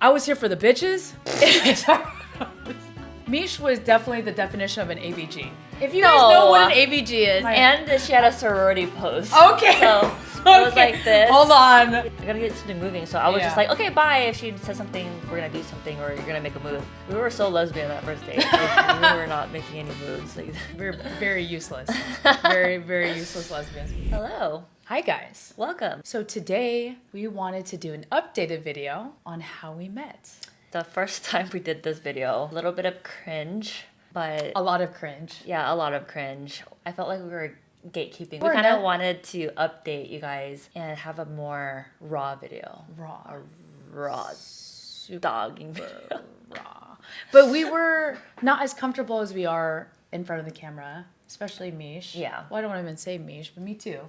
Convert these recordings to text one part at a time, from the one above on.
I was here for the bitches. Meesh was definitely the definition of an ABG. If you guys know what an ABG is. And she had a sorority pose. Okay. So it was like this. Hold on. I gotta get something moving. So I was just like, okay, bye. If she says something, we're gonna do something or you're gonna make a move. We were so lesbian that first date. Like, we were not making any moves. Like, We were very useless. Very, very useless lesbians. hello. Hi guys. Welcome. So today we wanted to do an updated video on how we met. The first time we did this video, a little bit of cringe, but A lot of cringe. yeah, a lot of cringe. I felt like we were gatekeeping. We're We kind of not- wanted to update you guys and have a more raw video. Raw dogging video. Raw. But we were not as comfortable as we are in front of the camera, especially Meesh. Yeah. Well, I don't want to even say Meesh, but me too.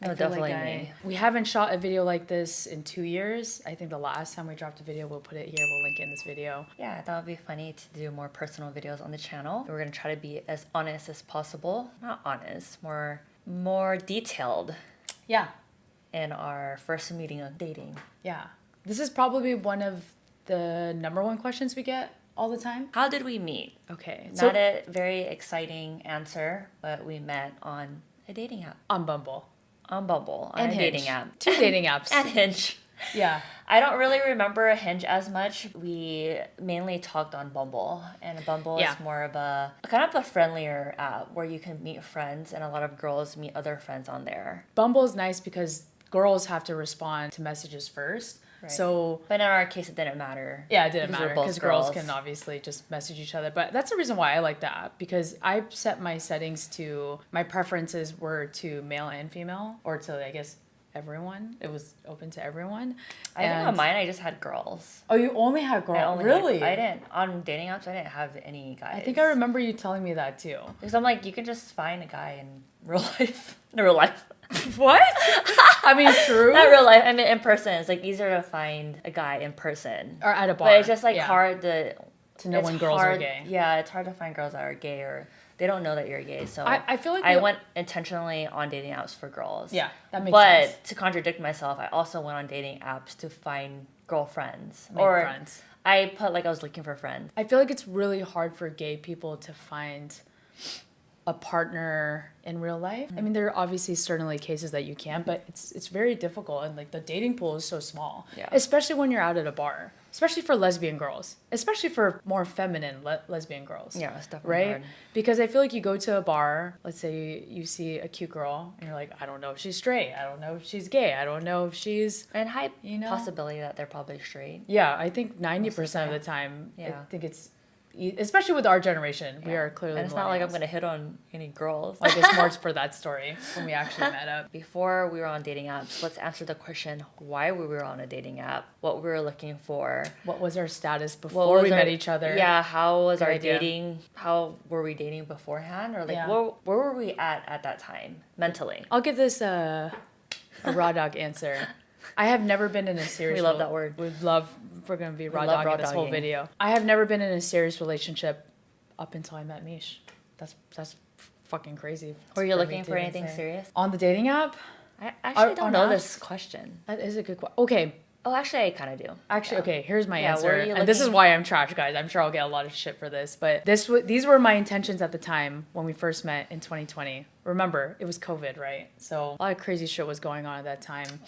No, I feel definitely like me. We haven't shot a video like this in 2 years. I think the last time we dropped a video, we'll put it here. We'll link it in this video. Yeah, I thought it'd be funny to do more personal videos on the channel. We're gonna try to be as honest as possible. Not honest, more detailed Yeah. in our first meeting of dating. Yeah. This is probably one of the number one questions we get all the time. How did we meet? Okay. Not a very exciting answer, but we met on a dating app. On Bumble. On Bumble, on And a Hinge. dating app. Two dating apps. And Hinge. Yeah. I don't really remember Hinge as much. We mainly talked on Bumble, and Bumble Yeah. is more of a kind of a friendlier app where you can meet friends, and a lot of girls meet other friends on there. Bumble is nice because girls have to respond to messages first. Right. So But in our case, it didn't matter. yeah, it didn't because we're matter both because girls can obviously just message each other. But that's the reason why I like the app, because I set my settings to, my preferences were to male and female, or to, I guess, everyone. It was open to everyone. I think And- on mine, I just had girls. Oh, you only had I girls? only Really? I didn't on dating apps. I didn't have any guys. I think I remember you telling me that too. Because I'm like, you can just find a guy in real life. In real life. What? I mean, true. Not real life. I mean, in person. It's like easier to find a guy in person. Or at a bar. But it's just like Yeah. hard to know it's when girls are hard- gay. Yeah, it's hard to find girls that are gay or they don't know that you're gay. So I feel like I the- went intentionally on dating apps for girls. Yeah, that makes but sense. to contradict myself, I also went on dating apps to find girlfriends. Make or friends. I put like I was looking for friends. I feel like it's really hard for gay people to find a partner in real life. I mean, there are obviously certainly cases that you can, but it's very difficult, and like the dating pool is so small. Yeah. Especially when you're out at a bar. Especially for lesbian girls. Especially for more feminine lesbian girls. Yeah, it's definitely Right? hard. Because I feel like you go to a bar, let's say you see a cute girl, and you're like, I don't know if she's straight. I don't know if she's gay. I don't know if she's... And high You know? possibility that they're probably straight. Yeah, I think 90% of the time, I Yeah. think it's... Especially with our generation, we Yeah. are clearly And it's not like I'm millennials. gonna hit on any girls. I guess more for that story when we actually met up. Before we were on dating apps, let's answer the question why we were on a dating app, what we were looking for. What was our status What before was we our- met each other? Yeah, how was Good our idea. dating? How were we dating beforehand? Or like, Yeah. where were we at that time mentally? I'll give this a raw dog answer. I have never been in a serious... We love that word. We're going to be raw love dog raw in this whole dogging. video. I have never been in a serious relationship up until I met Meesh. That's fucking crazy. Were you for me looking to for even anything say. serious? On the dating app? I actually don't on know apps? this question. That is a good question. Okay, Oh, actually, I kind of do. actually, okay, here's my Yeah, answer. were you And this is looking- why I'm trash, guys. I'm sure I'll get a lot of shit for this. But these were my intentions at the time when we first met in 2020. Remember, it was COVID, right? So a lot of crazy shit was going on at that time.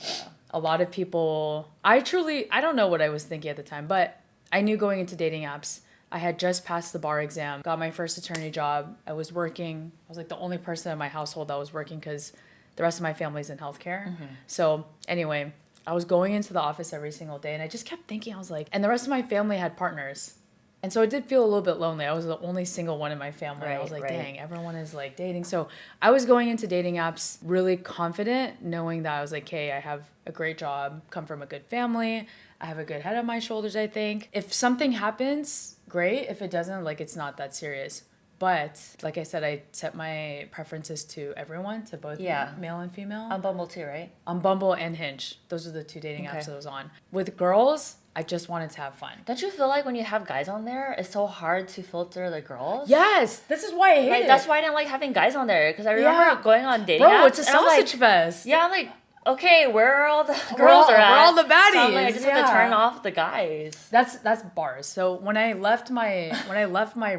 A lot of people... I don't know what I was thinking at the time, but I knew going into dating apps, I had just passed the bar exam, got my first attorney job. I was working. I was like the only person in my household that was working because the rest of my family's in healthcare. So anyway, I was going into the office every single day, and I just kept thinking, I was like, and the rest of my family had partners. And so it did feel a little bit lonely. I was the only single one in my family. I was like, Right. dang, everyone is like dating. So I was going into dating apps really confident, knowing that I was like, hey, I have a great job, come from a good family. I have a good head on my shoulders, I think. If something happens, great. If it doesn't, like, it's not that serious. But like I said, I set my preferences to everyone, to both Yeah. male and female. On Bumble too, right? On Bumble and Hinge. Those are the two dating Okay. apps I was on. With girls, I just wanted to have fun. Don't you feel like when you have guys on there, it's so hard to filter the girls? Yes, this is why I hate Like it. that's why I didn't like having guys on there. Because I remember Yeah. going on dating Bro, apps. it's a and I'm like- sausage fest. Yeah, I'm like, okay, where are all the girls We're all- are at? we're all the baddies, So I'm like, I just have yeah. to turn off the guys. That's bars. So when I left my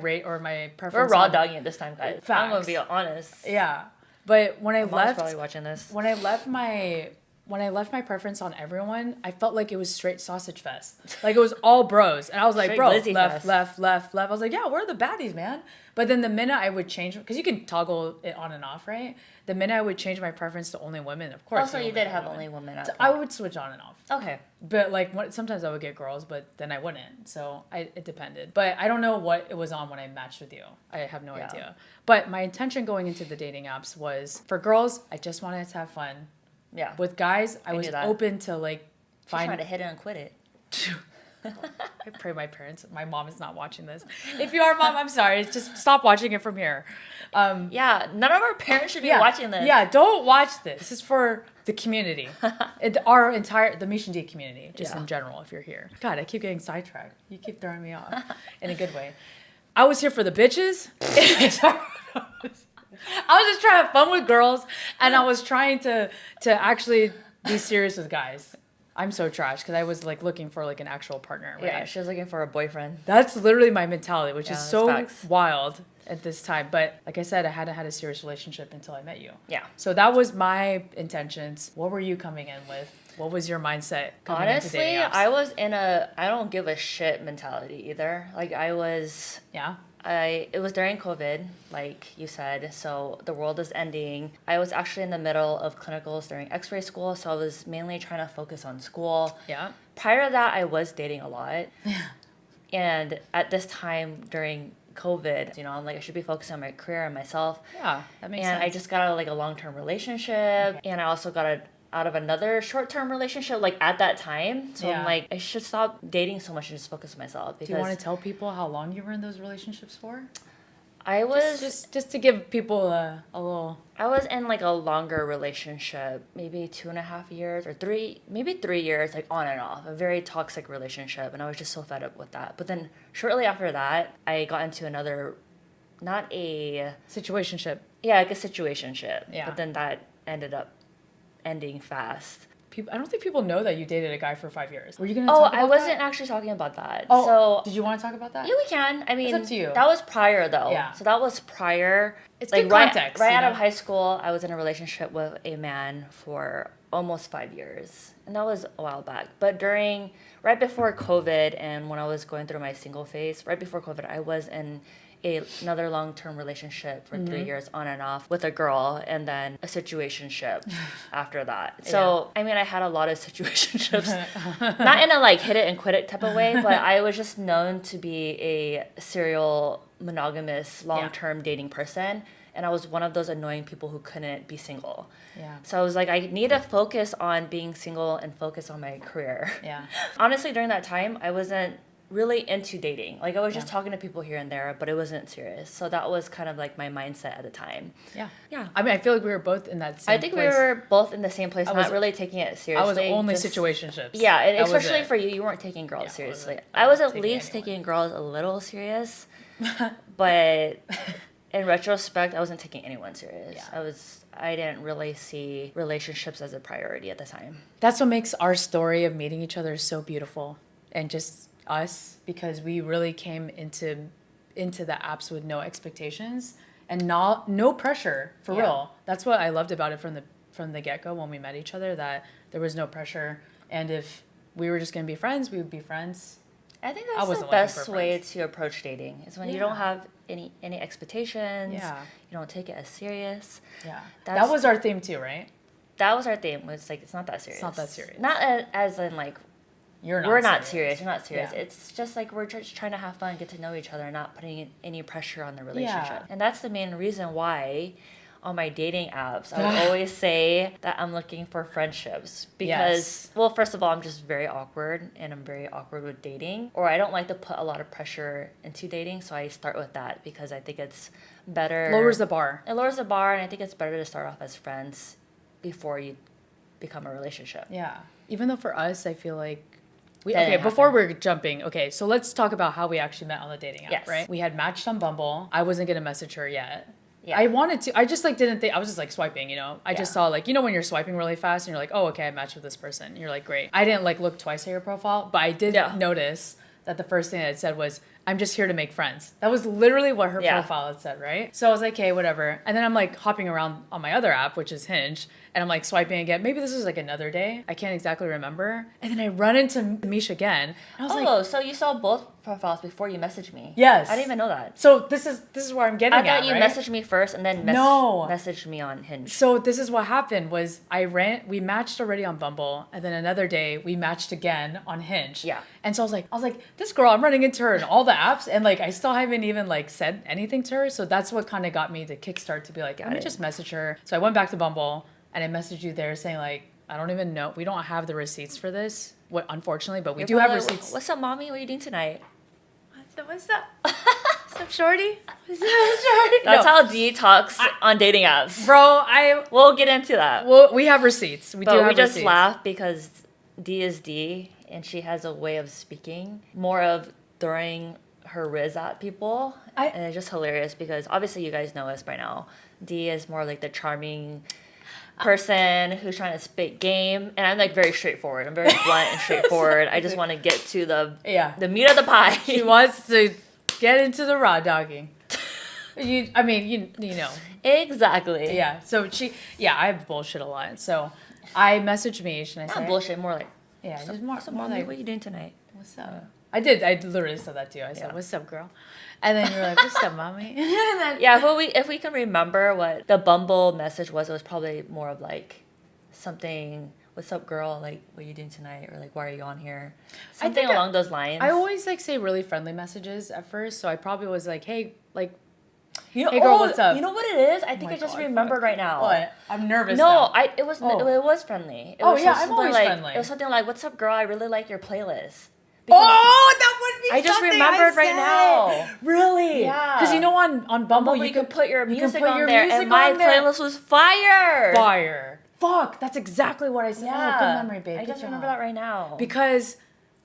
rate or my We're preference, raw on- dogging it this time, guys. I'm gonna Facts. be honest. Yeah, but when I My mom's left, probably watching this. when I left my preference on everyone, I felt like it was straight sausage fest. Like it was all bros, and I was like, Straight bro, glizzy left. fest. I was like, yeah, we're the baddies, man. But then the minute I would change, because you can toggle it on and off, right? The minute I would change my preference to only women, of course. Also, you did have only women. At I would switch on and off. Okay. But like sometimes I would get girls, but then I wouldn't. So it depended. But I don't know what it was on when I matched with you. I have no idea. But my intention going into the dating apps was for girls, I just wanted to have fun. Yeah. With guys, I was knew that. open to like She's find. trying to hit it and quit it. I pray my mom is not watching this. If you are, mom, I'm sorry. Just stop watching it from here. Yeah, none of our parents should be watching this. Yeah, don't watch this. This is for the community, the Meesh and D community, just in general. If you're here, God, I keep getting sidetracked. You keep throwing me off in a good way. I was here for the bitches. I was just trying to have fun with girls, and I was trying to actually be serious with guys. I'm so trash because I was like looking for like an actual partner. Right? Yeah, she was looking for a boyfriend. That's literally my mentality, which is that's so facts. wild at this time. But like I said, I hadn't had a serious relationship until I met you. Yeah. So that was my intentions. What were you coming in with? What was your mindset coming into Honestly, dating apps? I was in a I don't give a shit mentality either. Like I was Yeah. it was during COVID, like you said, so the world is ending. I was actually in the middle of clinicals during x-ray school, so I was mainly trying to focus on school. Yeah. Prior to that, I was dating a lot. And at this time during COVID, you know, I'm like, I should be focusing on my career and myself. Yeah. That makes And sense. I just got out of like a long-term relationship, and I also got out of another short-term relationship like at that time. So I'm like, I should stop dating so much and just focus on myself. Because Do you want to tell people how long you were in those relationships for? I was Just to give people a little. I was in like a longer relationship, maybe 2.5 years or 3 years, like on and off, a very toxic relationship, and I was just so fed up with that. But then shortly after that, I got into another, not a Situationship. like a situationship. Yeah. But then that ended up ending fast. I don't think people know that you dated a guy for 5 years. Were you gonna? Oh, talk about I wasn't that? actually talking about that. Oh, So did you want to talk about that? yeah, we can. I mean, up to you. that was prior though. Yeah. So that was prior. It's like good right, context, right you out know? of high school, I was in a relationship with a man for almost 5 years, and that was a while back. But right before COVID, and when I was going through my single phase, right before COVID, I was in another long-term relationship for 3 years on and off with a girl, and then a situationship after that. So I mean, I had a lot of situationships, not in a like hit it and quit it type of way, but I was just known to be a serial monogamous long-term dating person, and I was one of those annoying people who couldn't be single. Yeah. So I was like, I need to focus on being single and focus on my career. Yeah. Honestly, during that time, I wasn't really into dating. Like I was just talking to people here and there, but it wasn't serious. So that was kind of like my mindset at the time. Yeah. Yeah. I mean, I feel like we were both in that same I think place. we were both in the same place, was- not really taking it seriously. I was only just- situationships. Yeah, and That was especially it. for you, you weren't taking girls Yeah, I seriously. wasn't I was at taking least anyone. taking girls a little serious, but in retrospect, I wasn't taking anyone serious. Yeah. I didn't really see relationships as a priority at the time. That's what makes our story of meeting each other so beautiful, and just us, because we really came into the apps with no expectations and no pressure for real. That's what I loved about it from the get-go when we met each other, that there was no pressure, and if we were just going to be friends, we would be friends. I think I that's the wasn't looking best for way friends. to approach dating is when you Yeah. don't have any expectations. Yeah. You don't take it as serious. Yeah. That's- That was our theme too, right? That was our theme. Was like it's not that serious. not that serious. Not as in like We're not serious. You're not serious. Yeah. It's just like we're just trying to have fun, get to know each other, not putting any pressure on the relationship. Yeah. And that's the main reason why on my dating apps, I would always say that I'm looking for friendships because, Yes. well, first of all, I'm just very awkward and I'm very awkward with dating, or I don't like to put a lot of pressure into dating. So I start with that because I think it's better. Lowers the bar. It lowers the bar, and I think it's better to start off as friends before you become a relationship. Yeah. Even though for us, I feel like That didn't before happen. we're jumping, so let's talk about how we actually met on the dating app, Yes. right? We had matched on Bumble. I wasn't gonna message her yet. Yeah. I wanted to. I just like didn't think. I was just like swiping, you know. I just Yeah. saw like, you know, when you're swiping really fast and you're like, oh, okay, I matched with this person. You're like, great. I didn't like look twice at your profile, but I did Yeah. notice that the first thing that it said was, I'm just here to make friends. That was literally what her Yeah. profile had said, right? So I was like, okay, whatever. And then I'm like hopping around on my other app, which is Hinge, and I'm like swiping again. Maybe this was like another day. I can't exactly remember. And then I run into Meesh again. And I was like, So you saw both profiles before you messaged me? yes. I didn't even know that. So this is where I'm getting I thought at, you right? messaged me first and then No. messaged me on Hinge. So this is what happened was we matched already on Bumble, and then another day we matched again on Hinge. Yeah. And so I was like, this girl, I'm running into her in all the apps, and like I still haven't even like said anything to her. So that's what kind of got me to kickstart to be like, let me just message her. So I went back to Bumble and I messaged you there saying like, I don't even know, we don't have the receipts for this, unfortunately, but we do have receipts. What's up, mommy? What are you doing tonight? What's up? What's up, shorty? What's up, shorty? That's how D talks on dating apps. Bro, We'll get into that. well, we have receipts. We But we just receipts. laugh because D is D, and she has a way of speaking, more of throwing her riz at people. And it's just hilarious because obviously you guys know us by now. D is more like the charming person who's trying to spit game, and I'm like very straightforward. I'm very blunt and straightforward. I just want to get to the meat of the pie. She wants to get into the raw dogging. You know. Exactly. Yeah. So I bullshit a lot. So I messaged Meesh and I Not said, bullshit, more like, yeah, just more mommy, like, what are you doing tonight? what's up? I literally said that to you. I said, what's up, girl? And then you were like, what's up, mommy? And then, Yeah, if we can remember what the Bumble message was, it was probably more of like something, what's up, girl? Like, what are you doing tonight? Or like, why are you on here? Something along those lines. I always like say really friendly messages at first. So I probably was like, hey, like, you know, hey girl, what's up? You know what it is? I think my I just God, remembered fuck. right now. What? I'm nervous No, now. it was friendly. It Oh, was yeah, just I'm something always like, friendly. It was something like, what's up, girl? I really like your playlist. Oh, that would be I just something remembered right said. now. Really? Yeah. Because you know on Bumble, you can put your music put on your there, music and my on there. playlist was fire. Fire. Fuck, that's exactly what I said. Yeah. Oh, good memory, babe. I Good just remember job. that right now. Because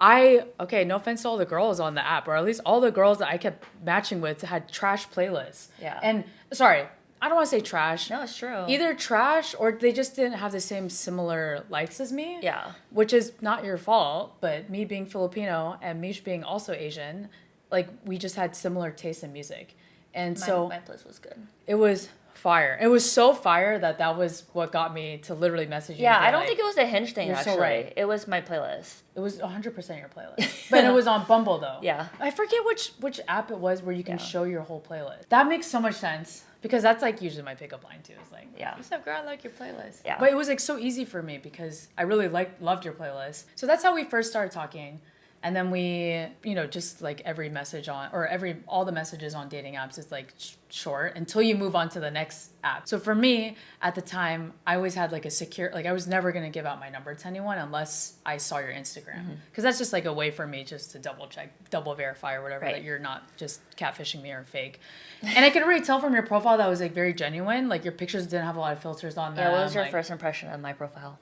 no offense to all the girls on the app, or at least all the girls that I kept matching with had trash playlists. Yeah. And sorry, I don't want to say trash. No, it's true. Either trash or they just didn't have the same similar likes as me. Yeah. Which is not your fault, but me being Filipino and Mish being also Asian, like we just had similar tastes in music. And so my playlist was good. it was fire. It was so fire that was what got me to literally message you. Yeah, and be I don't like, think it was a Hinge thing, You're so actually. right. It was my playlist. it was 100% your playlist. But it was on Bumble though. Yeah. I forget which app it was where you can show your whole playlist. That makes so much sense. Because that's like usually my pickup line too. It's like, what's up, girl? I like your playlist. Yeah. But it was like so easy for me because I really loved your playlist. So that's how we first started talking. And then we, just like every message all the messages on dating apps is like short until you move on to the next app. So for me, at the time, I always had like a secure, like I was never going to give out my number to anyone unless I saw your Instagram. Because that's just like a way for me just to double verify or whatever, that you're not just catfishing me or fake. And I could already tell from your profile that was like very genuine. Like your pictures didn't have a lot of filters on them. Yeah, what was your first impression of my profile?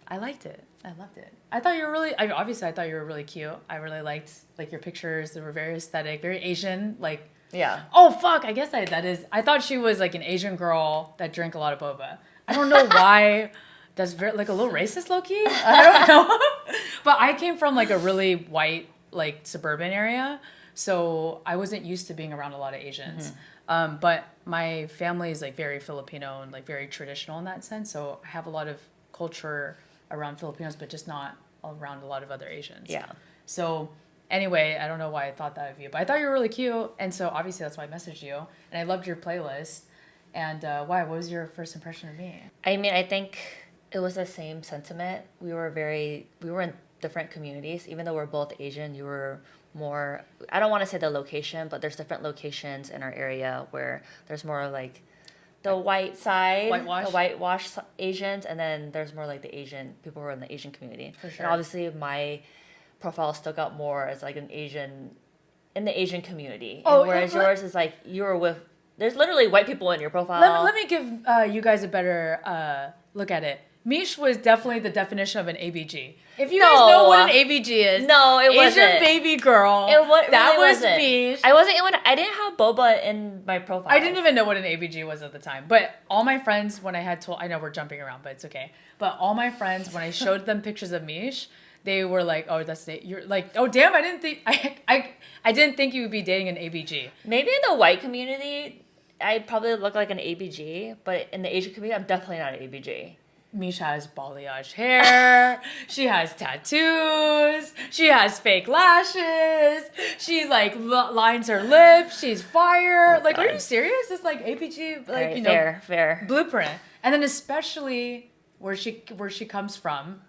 I liked it. I loved it. I thought you were obviously I thought you were really cute. I really liked like your pictures. They were very aesthetic, very Asian. Like, yeah. Oh fuck! I guess I thought she was like an Asian girl that drank a lot of boba. I don't know why. That's very like a little racist, low key. I don't know. But I came from like a really white like suburban area, so I wasn't used to being around a lot of Asians. But my family is like very Filipino and like very traditional in that sense. So I have a lot of culture around Filipinos, but just not around a lot of other Asians. Yeah. So anyway, I don't know why I thought that of you, but I thought you were really cute. And so obviously that's why I messaged you. And I loved your playlist. And why? What was your first impression of me? I mean, I think it was the same sentiment. We were in different communities. Even though we're both Asian, you were more, I don't want to say the location, but there's different locations in our area where there's more like the white side, Whitewash? the whitewash Asians, and then there's more like the Asian people who are in the Asian community. For sure. And obviously, my profile stuck out more as like an Asian in the Asian community, whereas yours is like you're with. There's literally white people in your profile. Let me give you guys a better look at it. Meesh was definitely the definition of an ABG. If you No. guys know what an ABG is, No, it Asian wasn't. baby girl. That really was wasn't. Meesh. I didn't have boba in my profile. I didn't even know what an ABG was at the time. But all my friends, when I had told, I know we're jumping around, but it's okay. But all my friends, when I showed them pictures of Meesh, they were like, "Oh, you're like, oh damn, I didn't think I didn't think you would be dating an ABG." Maybe in the white community, I probably look like an ABG, but in the Asian community, I'm definitely not an ABG. Meesh has balayage hair. She has tattoos. She has fake lashes. She like lines her lips. She's fire. Like, are you serious? It's like APG, like Right, fair. blueprint. And then especially where she comes from,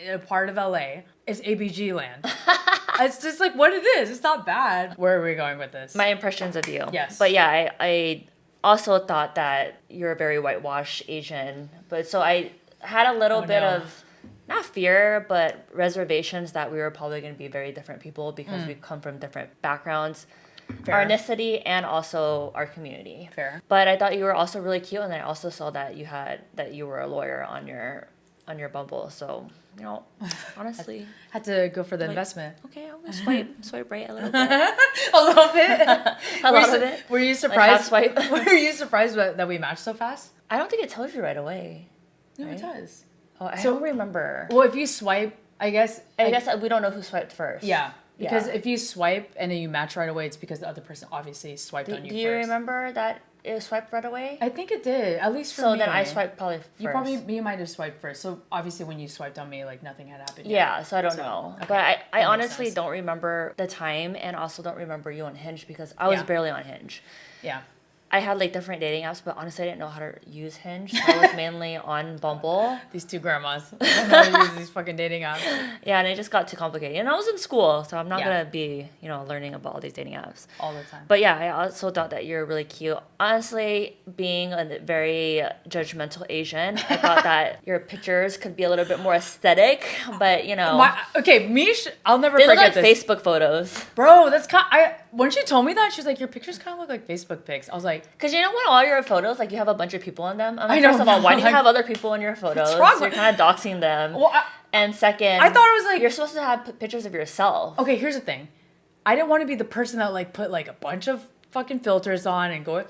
a part of LA, is ABG land. It's just like what it is. It's not bad. Where are we going with this? My impressions of you. Yes. But yeah, I also thought that you're a very whitewashed Asian. But so I had a little bit of, not fear, but reservations that we were probably going to be very different people because we come from different backgrounds, our ethnicity, and also our community. Fair. But I thought you were also really cute, and I also saw that you were a lawyer on your Bumble. So, you know, honestly, Had to go for the investment. okay, I'm gonna swipe right a little bit. A little bit. A lot of it. Were you Like surprised? half swipe. Were you surprised that we matched so fast? I don't think it tells you right away. No, Right? it does. Oh, I don't remember. Well, if you swipe, I guess We don't know who swiped first. yeah. Because Yeah. if you swipe and then you match right away, it's because the other person obviously swiped on you Do you first. remember that it swiped right away? I think it did, at least for So me. then I swiped probably first. You might have swiped first. So obviously when you swiped on me, like nothing had happened yet. Yeah, so I don't know. okay. But I That makes honestly sense. don't remember the time and also don't remember you on Hinge because I was Yeah. barely on Hinge. Yeah. I had like different dating apps, but honestly I didn't know how to use Hinge. So I was mainly on Bumble. These two grandmas. I don't know how to use these fucking dating apps. Yeah, and it just got too complicated. And I was in school, so I'm not Yeah. gonna be, learning about all these dating apps. All the time. But yeah, I also thought that you're really cute. Honestly, being a very judgmental Asian, I thought that your pictures could be a little bit more aesthetic. But Okay, Meesh, I'll never they look forget like this. Facebook photos. Bro, that's when she told me that, she was like, your pictures kind of look like Facebook pics. I was like, Cause when all your photos, like you have a bunch of people in them. I'm like, I know, first of all, why do you like, have other people in your photos? wrong You're with- kind of doxing them. well, And second, I thought it was like- you're supposed to have pictures of yourself. okay, here's the thing. I didn't want to be the person that like put like a bunch of fucking filters on and go,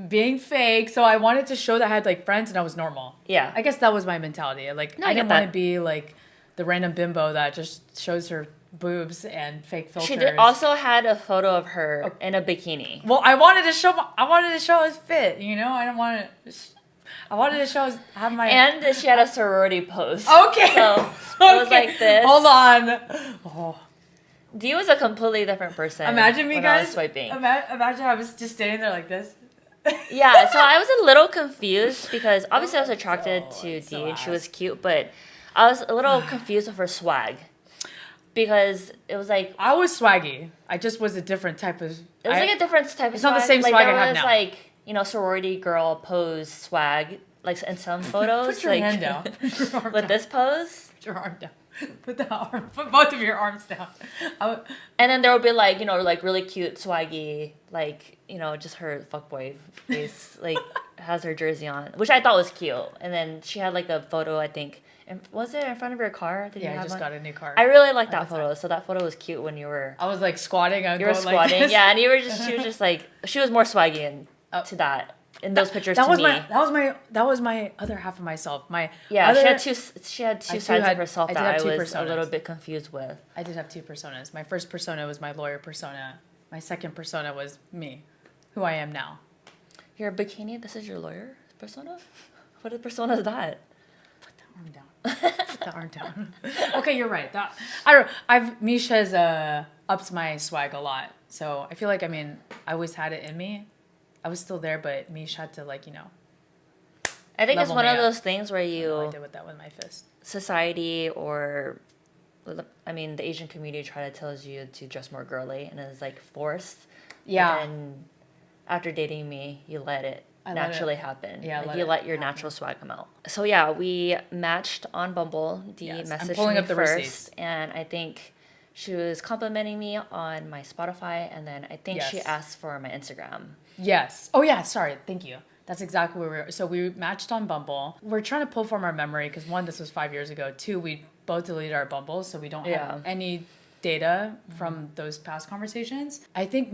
being fake. So I wanted to show that I had like friends and I was normal. Yeah. I guess that was my mentality. Like No, I I get didn't want to that. be like the random bimbo that just shows her boobs and fake filters. She also had a photo of her in a bikini. Well, I wanted to show his fit. I wanted to have my. And she had a sorority pose. Okay. So it was like this. Hold on. Oh. Dee was a completely different person. Imagine me, when I was guys. swiping. Imagine I was just standing there like this. Yeah, so I was a little confused because obviously I was attracted So- to so Dee and she ass. was cute, but I was a little confused with her swag because it was like I was swaggy. I just was a different type of. it was like a different type of It's swag. not the same like, swag I there have was now. like sorority girl pose swag like in some photos. Put your like, hand down. Put your arm with down. this pose. Put your arm down. Put both of your arms down. And then there would be like, like really cute, swaggy, like, just her fuckboy face, like, has her jersey on, which I thought was cute. And then she had like a photo, I think, was it in front of your car? Did you Yeah, I have just one? got a new car. I really liked At that the photo. So that photo was cute when you were I was like squatting. you were squatting, Like yeah, and she was just like she was more swaggy to that in those pictures. that to was me. that was my other half of myself. Yeah, other, she had two I sides had- of herself I did that I have two was a personas. little bit confused with. I did have two personas. My first persona was my lawyer persona. My second persona was me, who I am now. Your bikini. This is your lawyer persona. What persona is that? Put the arm down. Put the arm down. Okay, you're right. Meesh has upped my swag a lot. So I feel like I always had it in me. I was still there, but Meesh had to I think it's level one me of up. those things where I did you with that with my fist. society or the Asian community try to tells you to dress more girly and it's like forced. Yeah. And after dating me, you let it I let naturally it- happen. yeah, like let you it let your happen. natural swag come out. So yeah, we matched on Bumble. Dee Yes, I'm messaged pulling me up the first, receipts. and I think she was complimenting me on my Spotify, and then I think she Yes. asked for my Instagram. Yes. Oh yeah. Sorry. Thank you. That's exactly where we were. So we matched on Bumble. We're trying to pull from our memory because one, this was 5 years ago. Two, we both deleted our Bumbles, so we don't have any data from those past conversations. I think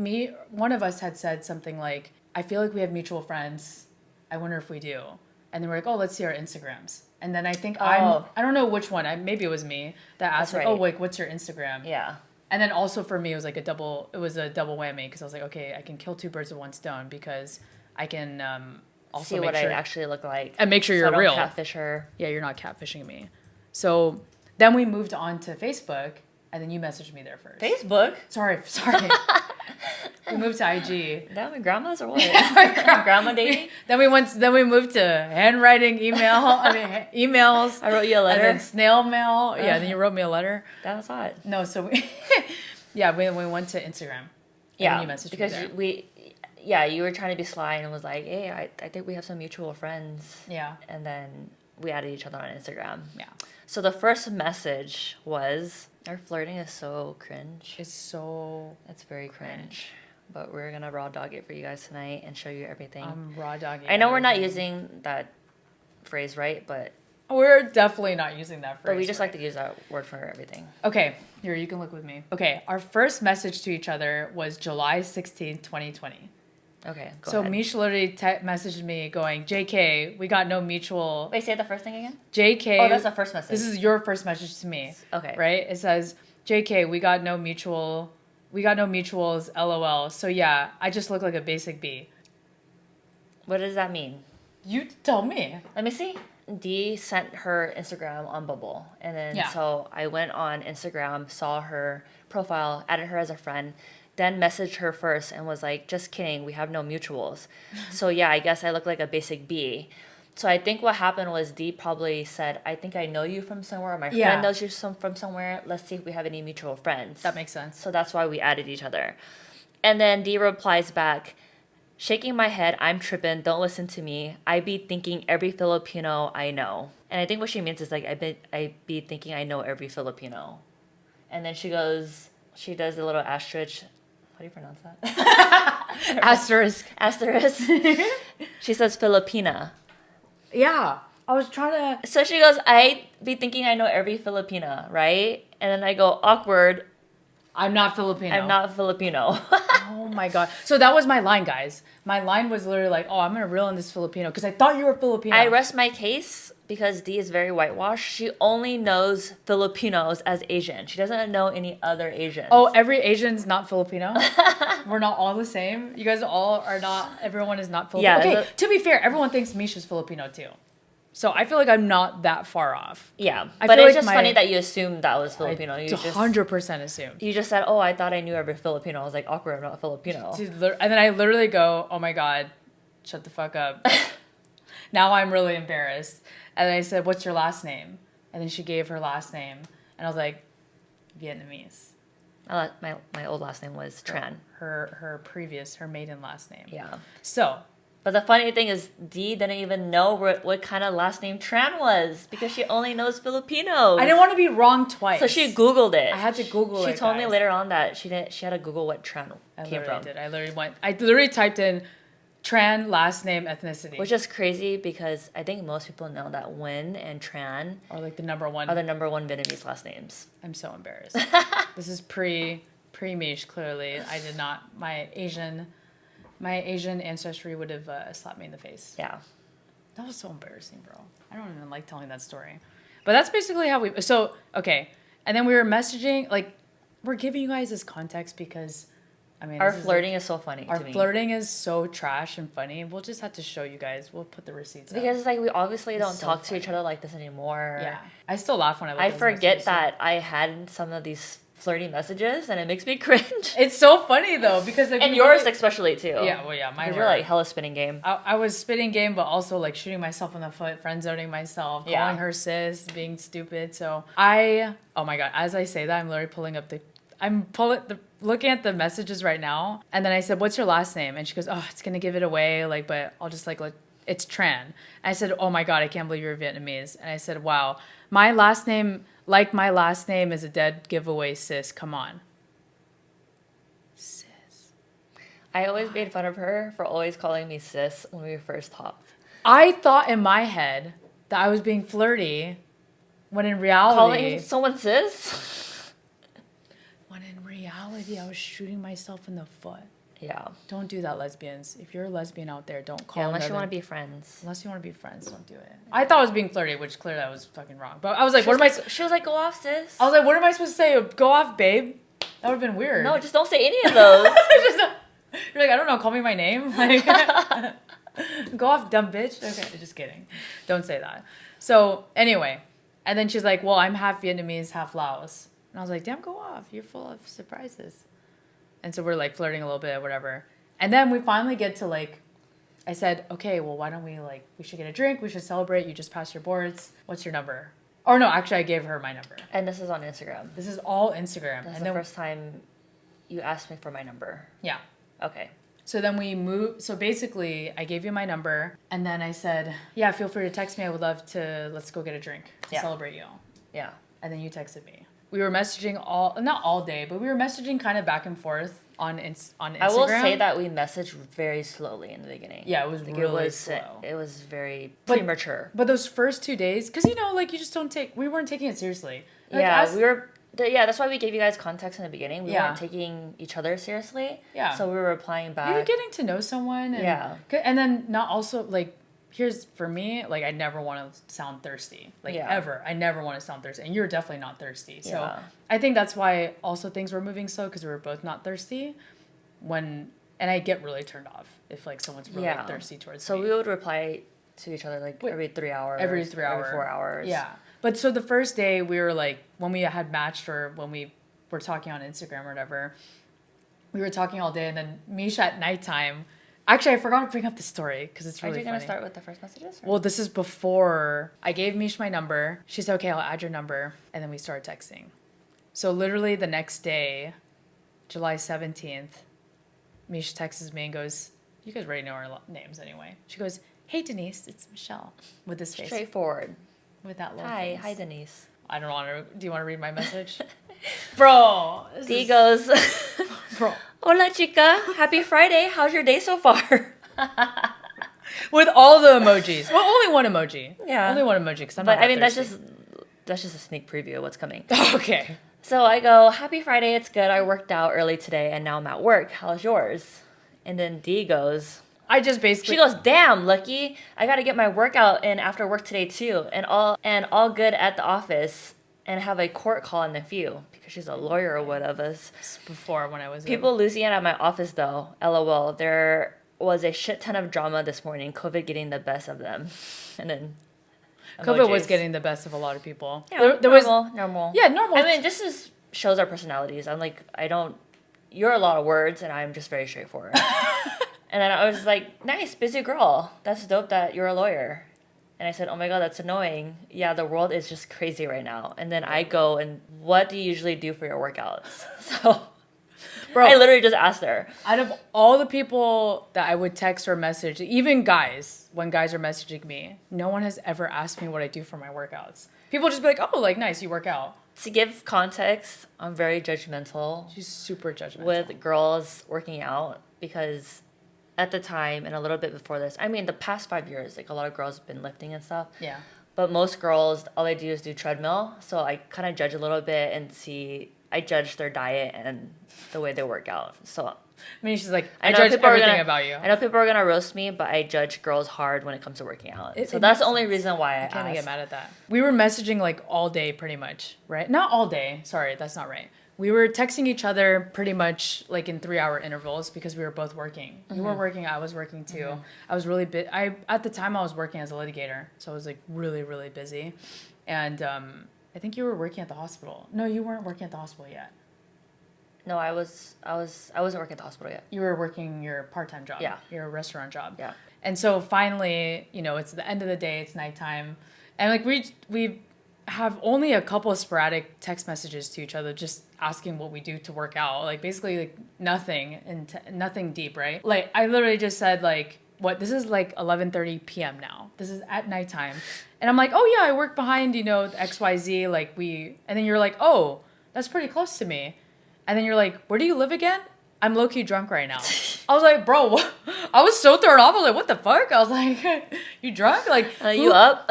one of us had said something like, I feel like we have mutual friends. I wonder if we do. And then we're like, oh, let's see our Instagrams. And then I think I don't know which one. Maybe it was me that asked, like, oh, wait, what's your Instagram? Yeah. And then also for me, it was like a double whammy because I was like, okay, I can kill two birds with one stone because I can also see what I actually look like. And make sure you're real. Catfish her. Yeah, you're not catfishing me. So then we moved on to Facebook, and then you messaged me there first. Facebook? Sorry. We moved to IG. That my grandma's or what? Grandma dating? Then we moved to handwriting emails. I wrote you a letter. And then snail mail. Yeah, then you wrote me a letter. That was hot. No, so we we went to Instagram. Yeah, you messaged because me you were trying to be sly and was like, hey, I think we have some mutual friends. Yeah. And then we added each other on Instagram. Yeah. So the first message was, our flirting is so cringe. It's very cringe. But we're going to raw dog it for you guys tonight and show you everything. Raw dogging. I know we're not using that phrase, right? But we're definitely not using that phrase. But we just like to use that word for everything. Okay. Here, you can look with me. Okay. Our first message to each other was July 16th, 2020. Okay, go ahead. Meesh literally messaged me going, JK, we got no mutual... Wait, say the first thing again? JK... Oh, that's the first message. This is your first message to me. Okay. Right? It says, JK, we got no mutuals, LOL. So yeah, I just look like a basic B. What does that mean? You tell me. Let me see. Dee sent her Instagram on Bumble. And then so I went on Instagram, saw her profile, added her as a friend, then messaged her first and was like, just kidding, we have no mutuals. So yeah, I guess I look like a basic B. So I think what happened was Dee probably said, I think I know you from somewhere. My friend knows you from somewhere. Let's see if we have any mutual friends. That makes sense. So that's why we added each other. And then Dee replies back, shaking my head, I'm tripping, don't listen to me. I be thinking every Filipino I know. And I think what she means is like, I be thinking I know every Filipino. And then she does a little asterisk. How do you pronounce that? Asterisk. She says Filipina. Yeah. I was trying to... So she goes, I be thinking I know every Filipina, right? And then I go, awkward. I'm not Filipino. Oh my God. So that was my line, guys. My line was literally like, oh, I'm going to reel in this Filipino because I thought you were Filipino. I rest my case because Dee is very whitewashed. She only knows Filipinos as Asian. She doesn't know any other Asians. Oh, every Asian's not Filipino? We're not all the same? You guys all are not... Everyone is not Filipino? Yeah. Okay, to be fair, everyone thinks Meesh is Filipino too. So I feel like I'm not that far off. Yeah, but it's just funny that you assumed that was Filipino. You 100% assumed. You just said, oh, I thought I knew every Filipino. I was like, awkward, I'm not Filipino. And then I literally go, oh my God, shut the fuck up. Now I'm really embarrassed. And then I said, what's your last name? And then she gave her last name. And I was like, Vietnamese. My old last name was Tran. Her maiden last name. Yeah. So... But the funny thing is, Dee didn't even know what kind of last name Tran was because she only knows Filipinos. I didn't want to be wrong twice. So she Googled it. I had to Google it. She told me later on that she had to Google what Tran came from. I literally typed in Tran last name ethnicity. Which is crazy because I think most people know that Nguyen and Tran are like the number one Vietnamese last names. I'm so embarrassed. This is pre-Meesh, clearly. I did not. My Asian ancestry would have slapped me in the face. Yeah. That was so embarrassing, bro. I don't even like telling that story. But that's basically how we... So, okay. And then we were messaging... Like, we're giving you guys this context because... I mean... Our flirting is so funny to me. Our flirting is so trash and funny. We'll just have to show you guys. We'll put the receipts because it's like we obviously don't talk to each other like this anymore. Yeah. I still laugh when I forget that I had some of these flirty messages and it makes me cringe. It's so funny though because like, and yours especially too. Yeah, well yeah, mine were you're like hella spinning game. I was spinning game, but also like shooting myself in the foot, friend zoning myself, calling her sis, being stupid. So oh my God, as I say that, I'm literally looking at the messages right now, and then I said, "What's your last name?" And she goes, "Oh, it's gonna give it away, like, but I'll just like it's Tran." And I said, "Oh my God, I can't believe you're Vietnamese." And I said, "Wow, my last name." Like my last name is a dead giveaway, sis. Come on. Sis. I always made fun of her for always calling me sis when we first talked. I thought in my head that I was being flirty, when in reality... Calling someone sis? When in reality, I was shooting myself in the foot. Yeah. Don't do that, lesbians. If you're a lesbian out there, don't call. Yeah, unless you want to be friends. Unless you want to be friends, don't do it. I thought I was being flirty, which clearly I was fucking wrong. But I was like, She was like, go off, sis. I was like, what am I supposed to say? Go off, babe. That would have been weird. No, just don't say any of those. You're like, I don't know, call me my name. Like, go off, dumb bitch. Okay, just kidding. Don't say that. So anyway, and then she's like, well, I'm half Vietnamese, half Laos. And I was like, damn, go off. You're full of surprises. And so we're like flirting a little bit, whatever. And then we finally get to like, I said, okay, well, why don't we like, we should get a drink. We should celebrate. You just passed your boards. What's your number? Or no, actually, I gave her my number. And this is on Instagram. This is all Instagram. That's and the first time you asked me for my number. Yeah. Okay. So then we moved. So basically, I gave you my number. And then I said, yeah, feel free to text me. I would love to, let's go get a drink to celebrate you. Yeah. And then you texted me. We were messaging not all day, but we were messaging kind of back and forth on Instagram. I will say that we messaged very slowly in the beginning. Yeah, it was like really slow. It was very premature. But those first 2 days, because you know, like you just don't take. We weren't taking it seriously. Like, yeah, we were. Yeah, that's why we gave you guys context in the beginning. We weren't taking each other seriously. Yeah. So we were replying back. We were getting to know someone. And, and then not also like. Here's for me, like I never want to sound thirsty, like ever. I never want to sound thirsty, and you're definitely not thirsty. So I think that's why also things were moving slow because we were both not thirsty. And I get really turned off if like someone's really thirsty towards me. So we would reply to each other like every 3 hours, every 3 hours, every 4 hours. Yeah, but so the first day we were like when we had matched or when we were talking on Instagram or whatever, we were talking all day, and then Meesh at nighttime. Actually, I forgot to bring up the story because it's really funny. Are you going to start with the first messages? Or? Well, this is before I gave Meesh my number. She said, okay, I'll add your number. And then we started texting. So literally the next day, July 17th, Meesh texts me and goes, you guys already know our names anyway. She goes, hey, Denise, it's Michelle. With this face. Straightforward. With that little face. Hi, Denise. I don't want to. Do you want to read my message? Bro. D goes, bro. Hola, chica. Happy Friday. How's your day so far? With all the emojis. Well, only one emoji. Yeah. Only one emoji. Because that's just a sneak preview of what's coming. Okay. So I go, happy Friday. It's good. I worked out early today and now I'm at work. How's yours? And then D goes, she goes, damn, Lucky. I got to get my workout in after work today too. And all good at the office. And have a court call in a few because she's a lawyer or whatever. Before when I was people losing it at my office though. LOL. There was a shit ton of drama this morning. COVID getting the best of them, and then COVID was getting the best of a lot of people. Yeah, there normal. Yeah, normal. I mean, just shows our personalities. I'm like, you're a lot of words, and I'm just very straightforward. And then I was like, nice, busy girl. That's dope that you're a lawyer. And I said, oh my God, that's annoying. Yeah, the world is just crazy right now. And then I go, and what do you usually do for your workouts? So bro, I literally just asked her. Out of all the people that I would text or message, even guys, when guys are messaging me, no one has ever asked me what I do for my workouts. People just be like, oh, like, nice, you work out. To give context, I'm very judgmental. She's super judgmental. With girls working out because at the time and a little bit before this, I mean, the past 5 years, like a lot of girls have been lifting and stuff. Yeah. But most girls, all they do is do treadmill. So I kind of judge a little bit and I judge their diet and the way they work out. So I mean, she's like, I judge everything about you. I know people are going to roast me, but I judge girls hard when it comes to working out. So that's the only reason why I can't get mad at that. We were messaging like all day pretty much, right? Not all day. Sorry, that's not right. We were texting each other pretty much like in 3-hour intervals because we were both working. Mm-hmm. You were working, I was working too. Mm-hmm. I was really at the time I was working as a litigator, so I was like really, really busy. And I think you were working at the hospital. No, you weren't working at the hospital yet. No, I wasn't working at the hospital yet. You were working your part-time job. Yeah. Your restaurant job. Yeah. And so finally, it's the end of the day, it's nighttime. And like we have only a couple of sporadic text messages to each other just asking what we do to work out. Like basically like nothing and nothing deep, right? Like I literally just said like, this is like 11:30 p.m. now. This is at nighttime. And I'm like, oh yeah, I work behind, XYZ. And then you're like, oh, that's pretty close to me. And then you're like, where do you live again? I'm low-key drunk right now. I was like, bro, what? I was so thrown off. I was like, what the fuck? I was like, you drunk? Like, you up?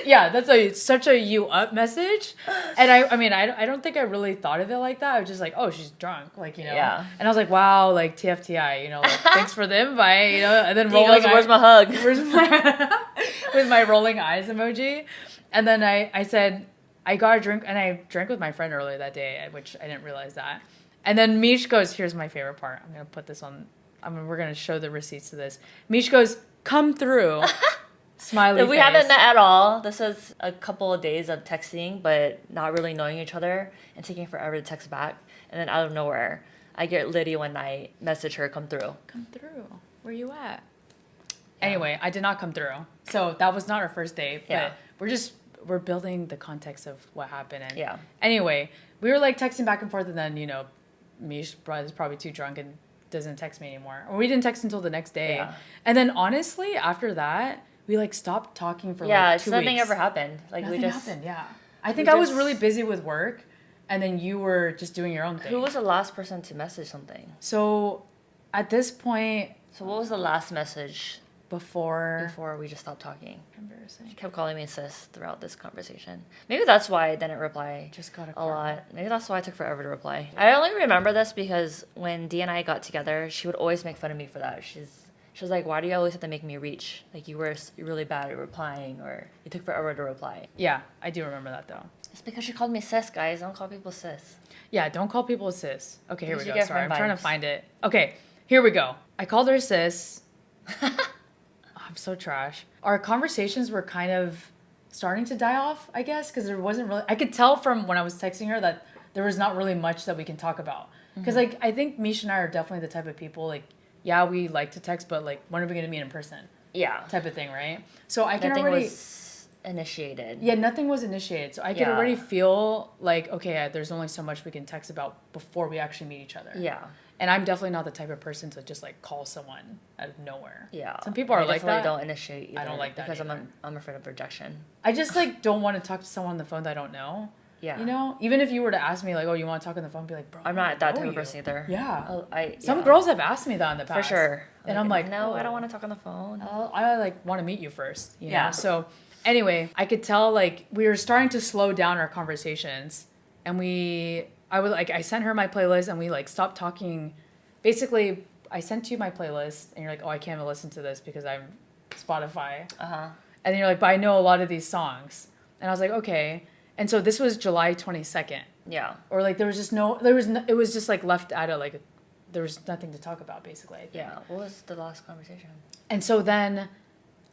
Yeah, that's such a you up message. And I mean, I don't think I really thought of it like that. I was just like, oh, she's drunk. Like, you know. Yeah. And I was like, wow, like TFTI, you know, like, thanks for the invite, you know. And then where's my hug? Where's my with my rolling eyes emoji. And then I said, I got a drink, and I drank with my friend earlier that day, which I didn't realize that. And then Meesh goes, here's my favorite part. I'm going to put this on. We're going to show the receipts to this. Meesh goes, come through. Smiley face. We haven't met at all. This is a couple of days of texting, but not really knowing each other and taking forever to text back. And then out of nowhere, I get Liddy one night, message her, come through. Come through. Where you at? Yeah. Anyway, I did not come through. So that was not our first date. But we're building the context of what happened. And yeah. Anyway, we were like texting back and forth, and then, you know, Meesh is probably too drunk and doesn't text me anymore. Or we didn't text until the next day. Yeah. And then honestly, after that, we like stopped talking for like 2 weeks. Nothing ever happened. Like nothing happened, yeah. I think I was really busy with work, and then you were just doing your own thing. Who was the last person to message something? So at this point... So what was the last message? Before we just stopped talking. Embarrassing. She kept calling me sis throughout this conversation. Maybe that's why I didn't reply. Just got a lot. Maybe that's why I took forever to reply. I only remember this because when Dee and I got together, she would always make fun of me for that. She was like, why do you always have to make me reach? Like, you're really bad at replying, or you took forever to reply. Yeah, I do remember that though. It's because she called me sis, guys. Don't call people sis. Yeah, don't call people sis. Okay, here we go. Sorry, I'm trying to find it. Okay, here we go. I called her sis. I'm so trash. Our conversations were kind of starting to die off, I guess, because there wasn't really... I could tell from when I was texting her that there was not really much that we can talk about. Because, like, I think Meesh and I are definitely the type of people, like, yeah, we like to text, but, like, when are we going to meet in person? Yeah. Type of thing, right? So I can nothing already... was initiated. Yeah, nothing was initiated. So I could already feel, like, okay, there's only so much we can text about before we actually meet each other. Yeah. And I'm definitely not the type of person to just like call someone out of nowhere. Yeah. Some people are like that. I definitely don't initiate either. I don't like that because either. I'm afraid of rejection. I just like don't want to talk to someone on the phone that I don't know. Yeah. You know, even if you were to ask me like, oh, you want to talk on the phone, I'd be like, bro, I'm not that type of person either. Yeah. Some girls have asked me that in the past. For sure. And I'm like, no, I don't want to talk on the phone. I like want to meet you first. You know? So anyway, I could tell like we were starting to slow down our conversations, and I sent her my playlist, and we like stopped talking. Basically, I sent you my playlist, and you're like, oh, I can't even listen to this because I'm Spotify. Uh-huh. And then you're like, but I know a lot of these songs. And I was like, okay. And so this was July 22nd. Yeah. Or like it was just like left out of like, there was nothing to talk about basically. I think. Yeah. What was the last conversation? And so then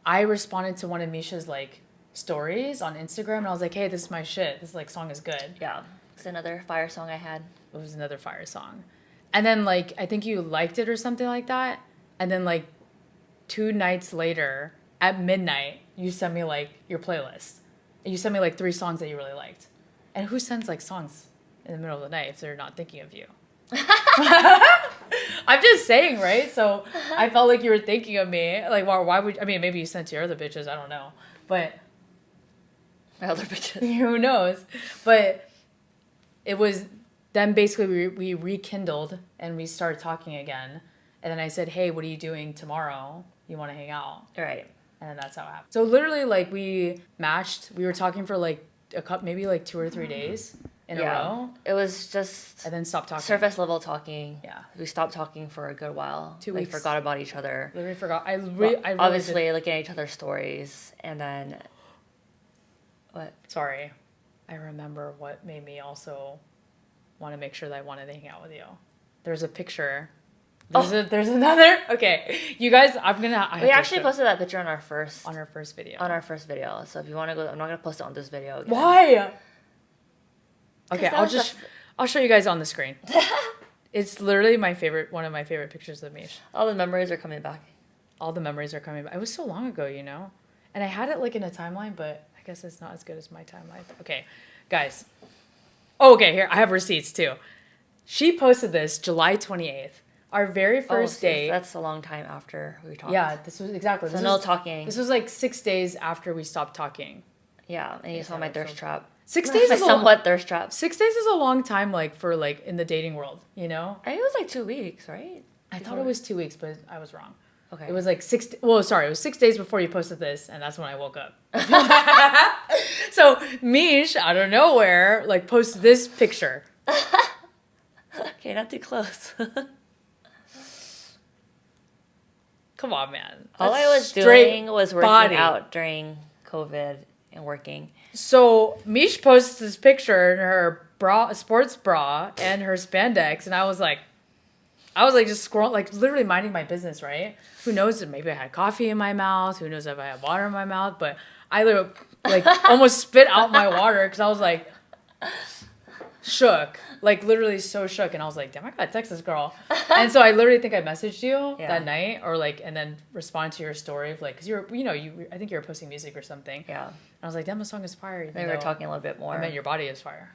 I responded to one of Misha's like stories on Instagram, and I was like, hey, this is my shit. This like song is good. Yeah. It's another fire song I had. It was another fire song. And then, like, I think you liked it or something like that. And then, like, 2 nights later, at midnight, you sent me, like, your playlist. And you sent me, like, 3 songs that you really liked. And who sends, like, songs in the middle of the night if they're not thinking of you? I'm just saying, right? So I felt like you were thinking of me. Like, why would... I mean, maybe you sent to your other bitches. I don't know. But... My other bitches. Who knows? But it was... Then basically we rekindled and we started talking again. And then I said, hey, what are you doing tomorrow? You want to hang out? Right. And then that's how it happened. So literally like we matched. We were talking for like maybe like 2 or 3 days in a row. It was just... And then stopped talking. Surface level talking. Yeah. We stopped talking for a good while. 2 weeks. We forgot about each other. Literally forgot. I obviously looking at each other's stories. And then... What? Sorry. I remember what made me also... want to make sure that I wanted to hang out with you. There's a picture. There's another. Okay, you guys, we actually posted that picture on our first video. On our first video. So if you want to go, I'm not gonna post it on this video again. Why? Okay, I'll show you guys on the screen. It's literally one of my favorite pictures of Meesh. All the memories are coming back. All the memories are coming back. It was so long ago, you know, and I had it like in a timeline, but I guess it's not as good as my timeline. Okay, guys. Oh, okay, here, I have receipts too. She posted this July 28th. Our very first date. That's a long time after we talked. Yeah, this was exactly. So no talking. This was like 6 days after we stopped talking. Yeah, and you saw my thirst trap. 6 days is somewhat thirst trapped. 6 days is a long time, like for like in the dating world, you know. I think it was like 2 weeks, right? I thought it was 2 weeks, but I was wrong. Okay. It was like Well, sorry, it was 6 days before you posted this, and that's when I woke up. So Meesh, out of nowhere, like posts this picture. Okay, not too close. Come on, man. All I was straight doing was working body. out during COVID and working. So Meesh posts this picture in her sports bra, and her spandex, and I was like just scrolling, like literally minding my business, right? Who knows if maybe I had coffee in my mouth? Who knows if I had water in my mouth? But I literally like almost spit out my water because I was like shook, like literally so shook, and I was like, damn, I gotta text this girl. And so I literally think I messaged you that night, or like, and then respond to your story of like, cause I think you were posting music or something. Yeah. And I was like, damn, the song is fire. Maybe we were talking a little bit more. I meant your body is fire.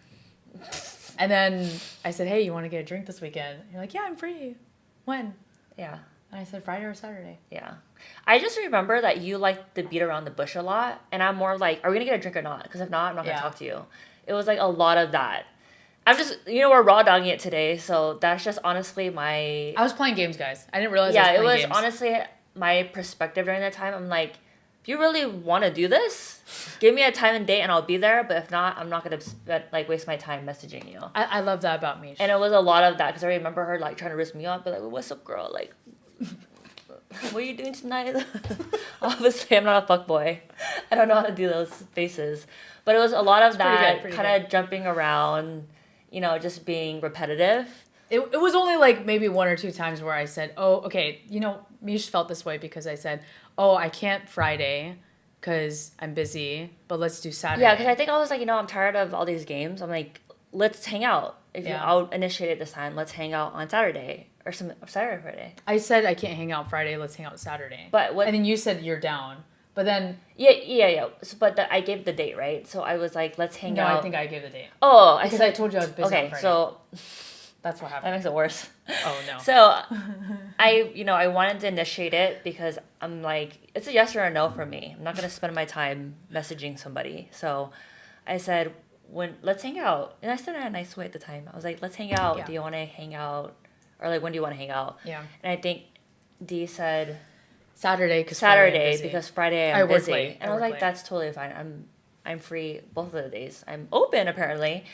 And then I said, hey, you want to get a drink this weekend? And you're like, yeah, I'm free. When? Yeah. And I said, Friday or Saturday. Yeah. I just remember that you like to beat around the bush a lot. And I'm more like, are we going to get a drink or not? Because if not, I'm not going to talk to you. It was like a lot of that. I'm just, we're raw dogging it today. So that's just honestly my... I was playing games, guys. I didn't realize I was was games. honestly my perspective during that time. I'm like, if you really want to do this, give me a time and date and I'll be there. But if not, I'm not going to waste my time messaging you. I love that about Meesh. And it was a lot of that because I remember her like trying to risk me off, but like, what's up, girl? Like, what are you doing tonight? Obviously, I'm not a fuckboy. I don't know how to do those faces. But it was a lot of that kind of jumping around, just being repetitive. It was only like maybe one or two times where I said, oh, okay, Meesh felt this way because I said, oh, I can't Friday because I'm busy, but let's do Saturday. Yeah, because I think I was like, I'm tired of all these games. I'm like, let's hang out. I'll initiate it this time. Let's hang out on Saturday or Saturday or Friday. I said I can't hang out Friday. Let's hang out Saturday. And then you said you're down. But then... Yeah. But I gave the date, right? So I was like, let's hang out. No, I think I gave the date. Oh, because I told you I was busy on Friday. Okay, so... That's what happened. That makes it worse. Oh, no. So, I wanted to initiate it because I'm like, it's a yes or a no for me. I'm not going to spend my time messaging somebody. So, I said, let's hang out. And I said it in a nice way at the time. I was like, let's hang out. Yeah. Do you want to hang out? Or like, when do you want to hang out? Yeah. And I think Dee said... Saturday because Friday I'm busy. Late. And I was like, that's totally fine. I'm free both of the days. I'm open, apparently.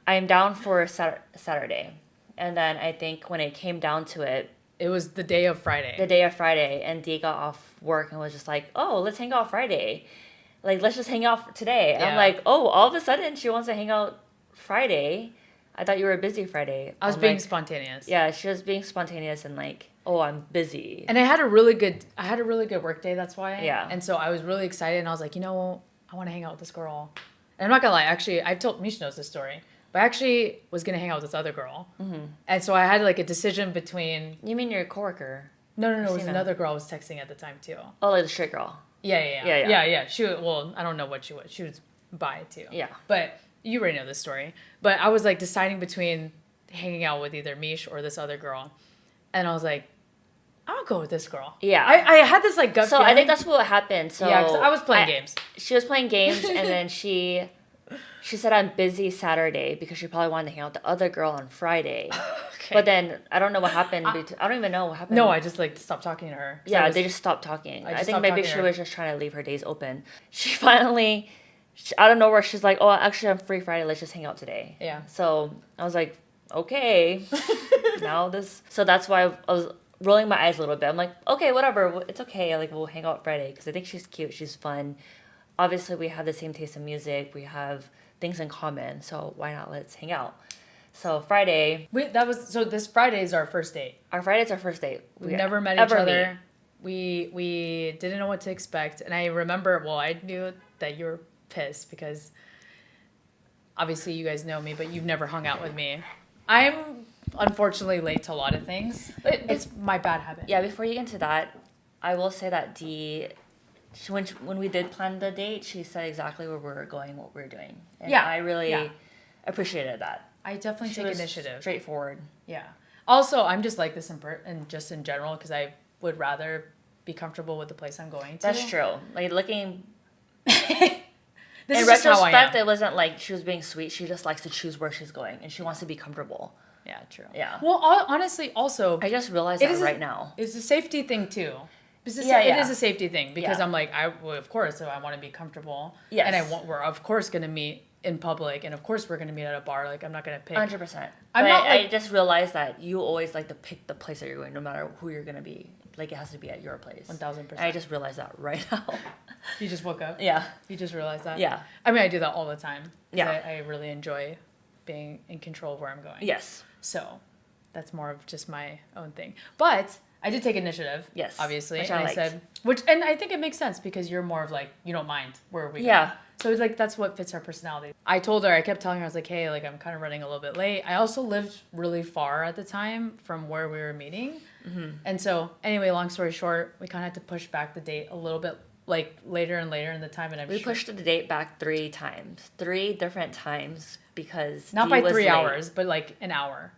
I'm down for Saturday. And then I think when it came down to it... It was the day of Friday. And Dee got off work and was just like, oh, let's hang out Friday. Like, let's just hang out today. And I'm like, oh, all of a sudden she wants to hang out Friday. I thought you were busy Friday. I was being spontaneous. Yeah, she was being spontaneous and like, oh, I'm busy. And I had a really good work day, that's why. Yeah. And so I was really excited and I was like, I want to hang out with this girl. And I'm not gonna lie, actually, Meesh knows this story, but I actually was gonna hang out with this other girl. Mm-hmm. And so I had like a decision between... You mean your coworker? No, it was another girl I was texting at the time too. Oh, like the straight girl? Yeah. She I don't know what she was. She was bi too. Yeah. But you already know this story. But I was like deciding between hanging out with either Meesh or this other girl. And I was like, I'll go with this girl. Yeah. I had this like gut feeling. I think that's what happened. So yeah, because I was playing games. She was playing games and then she said I'm busy Saturday because she probably wanted to hang out with the other girl on Friday. Okay. But then I don't know what happened. I don't even know what happened. No, I just like stopped talking to her. Yeah, they just stopped talking. I think maybe she was just trying to leave her days open. She finally, out of nowhere, she's like, oh, actually I'm free Friday. Let's just hang out today. Yeah. So I was like, okay. So that's why I was rolling my eyes a little bit. I'm like, okay, whatever. It's okay. Like, we'll hang out Friday because I think she's cute. She's fun. Obviously, we have the same taste in music. We have things in common. So why not? Let's hang out. So Friday. This Friday is our first date. Friday's our first date. We never met each other. We didn't know what to expect. And I remember, I knew that you were pissed because obviously you guys know me, but you've never hung out with me. I'm unfortunately late to a lot of things. It's my bad habit. Yeah, before you get into that, I will say that Dee, when we did plan the date, she said exactly where we were going, what we were doing. And I really appreciated that. I definitely take initiative. Straightforward. Yeah. Also, I'm just like this just in general because I would rather be comfortable with the place I'm going to. That's true. Like looking... This in is just how I retrospect, am. it wasn't like she was being sweet. She just likes to choose where she's going, and she wants to be comfortable. Yeah, true. Yeah. Well, honestly, also, I just realized it that is right now. It's a safety thing too. Yeah, It yeah. is a safety thing because Yeah. I'm like, well, of course, so I want to be comfortable. Yes. And we're of course going to meet in public, and of course we're going to meet at a bar. Like, I'm not going to pick. 100%. I'm But not I like, just realized that you always like to pick the place that you're going, no matter who you're going to be. Like, it has to be at your place. 1000%. And I just realized that right now. You just woke up. Yeah. You just realized that. Yeah. I mean, I do that all the time. 'Cause Yeah. I really enjoy being in control of where I'm going. Yes. So, that's more of just my own thing. But I did take initiative. Yes. Obviously. Which and I liked. said, and I think it makes sense because you're more of like, you don't mind where we go. Yeah. So it's like, that's what fits our personality. I told her, I kept telling her, I was like, hey, like, I'm kind of running a little bit late. I also lived really far at the time from where we were meeting. Mm-hmm. And so, anyway, long story short, we kind of had to push back the date a little bit, like, later and later in the time. And We pushed the date back 3 times. 3 different times because not Dee by was 3 late. hours, but like an hour.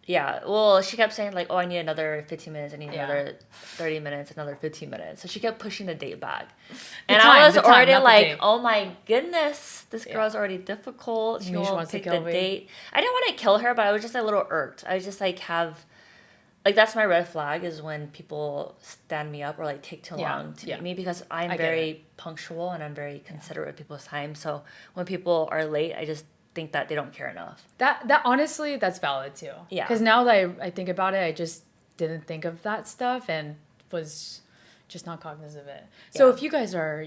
Yeah, well, she kept saying like, "Oh, I need another 15 minutes. I need Yeah. another 30 minutes, another 15 minutes." So she kept pushing the date back, The and time, I was the time, already not the like, date. "Oh my goodness, this Yeah. girl's already difficult. She Meesh won't wants to take the kill me. date." I didn't want to kill her, but I was just a little irked. I was just like like that's my red flag is when people stand me up or like take too long to meet me because I'm I get very punctual and I'm very considerate of people's time. So when people are late, I just think that they don't care enough. That honestly, that's valid too. Yeah. Because now that I think about it, I just didn't think of that stuff and was just not cognizant of it. So Yeah. if you guys are,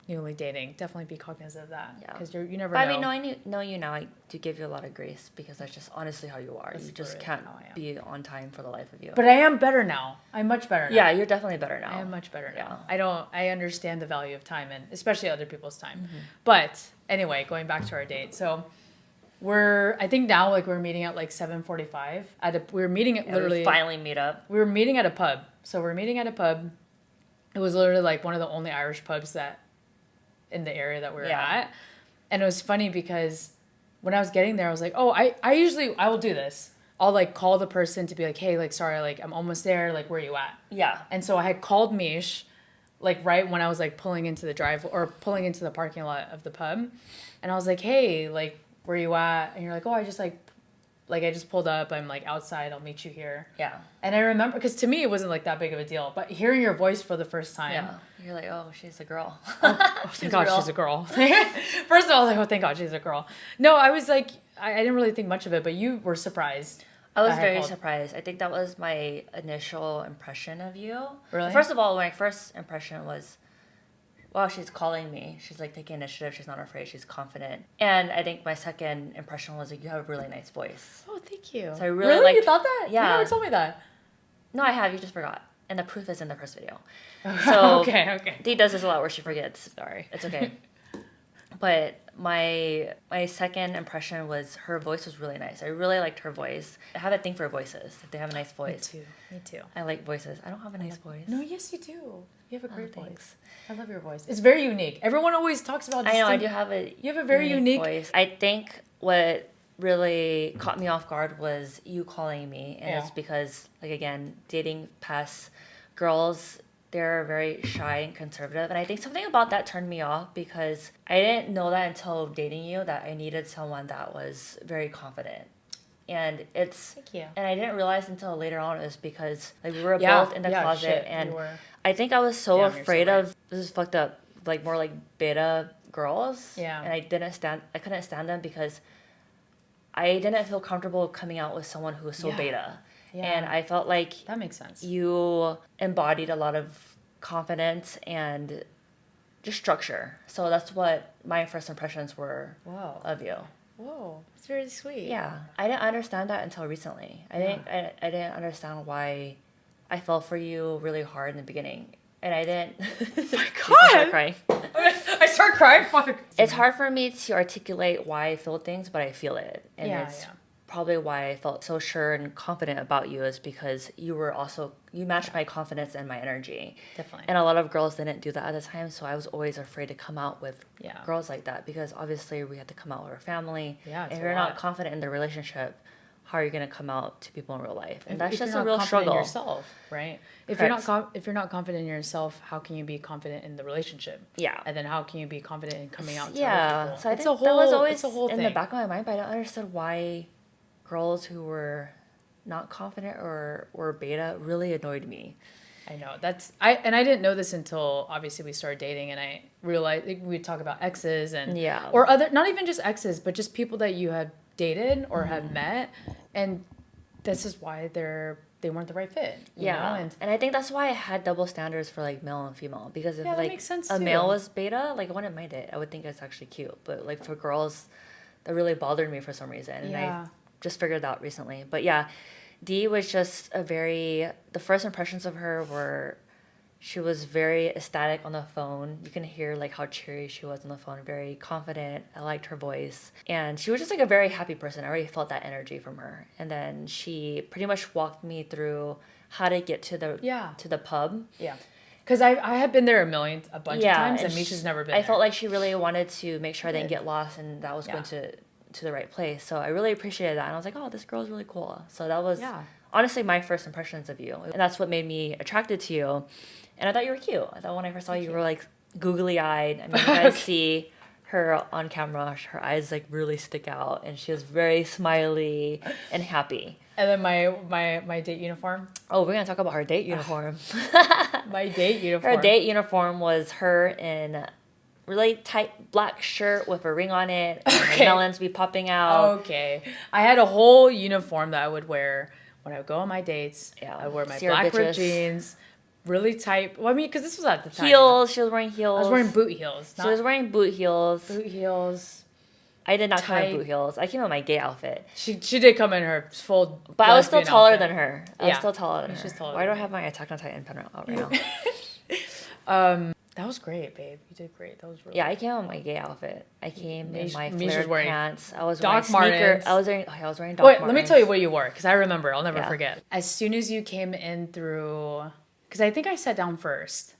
newly dating, definitely be cognizant of that. Yeah. Because you never But know. I mean, know you now, I do give you a lot of grace because that's just honestly how you are. That's You just really can't how I am. be on time for the life of you. But I am better now. I'm much better now. Yeah, you're definitely better now. I am much better now. Yeah. I understand the value of time and especially other people's time. Mm-hmm. But anyway, going back to our date. So I think now like we're meeting at like 7:45 we're meeting at literally We finally meet up. we were meeting at a pub. So we're meeting at a pub. It was literally like one of the only Irish pubs that in the area that we were at. And it was funny because when I was getting there, I was like, oh, I will do this. I'll like call the person to be like, hey, like, sorry, like I'm almost there. Like, where you at? Yeah. And so I had called Meesh like right when I was like pulling into the pulling into the parking lot of the pub. And I was like, hey, like, where you at? And you're like, oh, I just I just pulled up. I'm like outside. I'll meet you here. Yeah. And I remember, because to me, it wasn't like that big of a deal. But hearing your voice for the first time. Yeah. You're like, oh, she's a girl. Oh, thank God she's a girl. First of all, I was like, oh, thank God she's a girl. No, I was like, I didn't really think much of it, but you were surprised. I was had very called. surprised. I think that was my initial impression of you. Really? First of all, my first impression was, wow, she's calling me. She's like taking initiative. She's not afraid. She's confident. And I think my second impression was like, you have a really nice voice. Oh, thank you. So I really liked- You thought that? Yeah. You never told me that. No, I have. You just forgot. And the proof is in the first video. So Okay. Dee does this a lot where she forgets. Sorry. It's okay. But my second impression was her voice was really nice. I really liked her voice. I have a thing for voices. If they have a nice voice. Me too. I like voices. I don't have a nice voice. No, yes, you do. You have a great voice. Thanks. I love your voice. It's very unique. Everyone always talks about. I know. I do have a. You have a very unique voice. I think what really caught me off guard was you calling me, and it's because, like, again, dating past girls, they're very shy and conservative, and I think something about that turned me off because I didn't know that until dating you that I needed someone that was very confident. And it's Thank you. and I didn't realize until later on it was because like we were both in the closet shit, and you were. I think I was so Damn, you're so afraid right. of this is fucked up like more like beta girls. Yeah. And I couldn't stand them because I didn't feel comfortable coming out with someone who was so Yeah. beta. Yeah. And I felt like That makes sense. you embodied a lot of confidence and just structure. So that's what my first impressions were Wow. of you. Whoa. It's very sweet. Yeah, I didn't understand that until recently. I didn't understand why I fell for you really hard in the beginning, and I didn't. Oh my God! Start crying. I start crying. Fuck. It's hard for me to articulate why I feel things, but I feel it, and Yeah, it's yeah. probably why I felt so sure and confident about you is because you matched my confidence and my energy. Definitely. And a lot of girls didn't do that at the time, so I was always afraid to come out with Yeah. girls like that because obviously we had to come out with our family. Yeah, it's If a you're lot. not confident in the relationship, how are you going to come out to people in real life? And If that's you're just a not real confident struggle. in yourself, right? If you're not confident in yourself, how can you be confident in the relationship? Yeah. And then how can you be confident in coming out to other Yeah. people? So I It's think a whole, that was always it's a whole in thing. the back of my mind, but I don't understand why girls who were not confident or were beta really annoyed me. I know I didn't know this until obviously we started dating, and I realized we'd talk about exes and Yeah. or other, not even just exes, but just people that you had dated or had met, and this is why they weren't the right fit. You know? And I think that's why I had double standards for like male and female, because if Yeah, that like makes sense a too. male was beta, like I wouldn't mind it. I would think it's actually cute, but like for girls, that really bothered me for some reason, and I just figured that out recently. But yeah, Dee was just the first impressions of her were, she was very ecstatic on the phone. You can hear like how cheery she was on the phone, very confident. I liked her voice. And she was just like a very happy person. I already felt that energy from her. And then she pretty much walked me through how to get to the pub. Yeah. Because I had been there a bunch of times, and Meesh has never been there. I felt like she really wanted to make sure I didn't get lost, and that was going to the right place. So I really appreciated that. And I was like, oh, this girl is really cool. So that was honestly my first impressions of you. And that's what made me attracted to you. And I thought you were cute. I thought when I first saw you, you were like googly eyed. I mean, you guys see her on camera, her eyes like really stick out, and she was very smiley and happy. And then my date uniform. Oh, we're gonna talk about her date uniform. My date uniform. Her date uniform was her in really tight black shirt with a ring on it. And melons be popping out. Okay. I had a whole uniform that I would wear when I would go on my dates. Yeah. I would wear my black ripped jeans, really tight. Well, I mean, because this was at the time. Heels. She was wearing heels. I was wearing boot heels. She was wearing boot heels. Boot heels. I did not come in boot heels. I came in my gay outfit. She did come in her full. But I was still taller than her. I was still taller than her. She's taller. Why do I have my Attack on Titan pen out right now? That was great, babe. You did great. That was really I came in my gay outfit. I came in my flared pants. I was Doc wearing Martens. I was wearing Doc Martens. Let me tell you what you wore, because I remember. I'll never forget. As soon as you came in through, because I think I sat down first.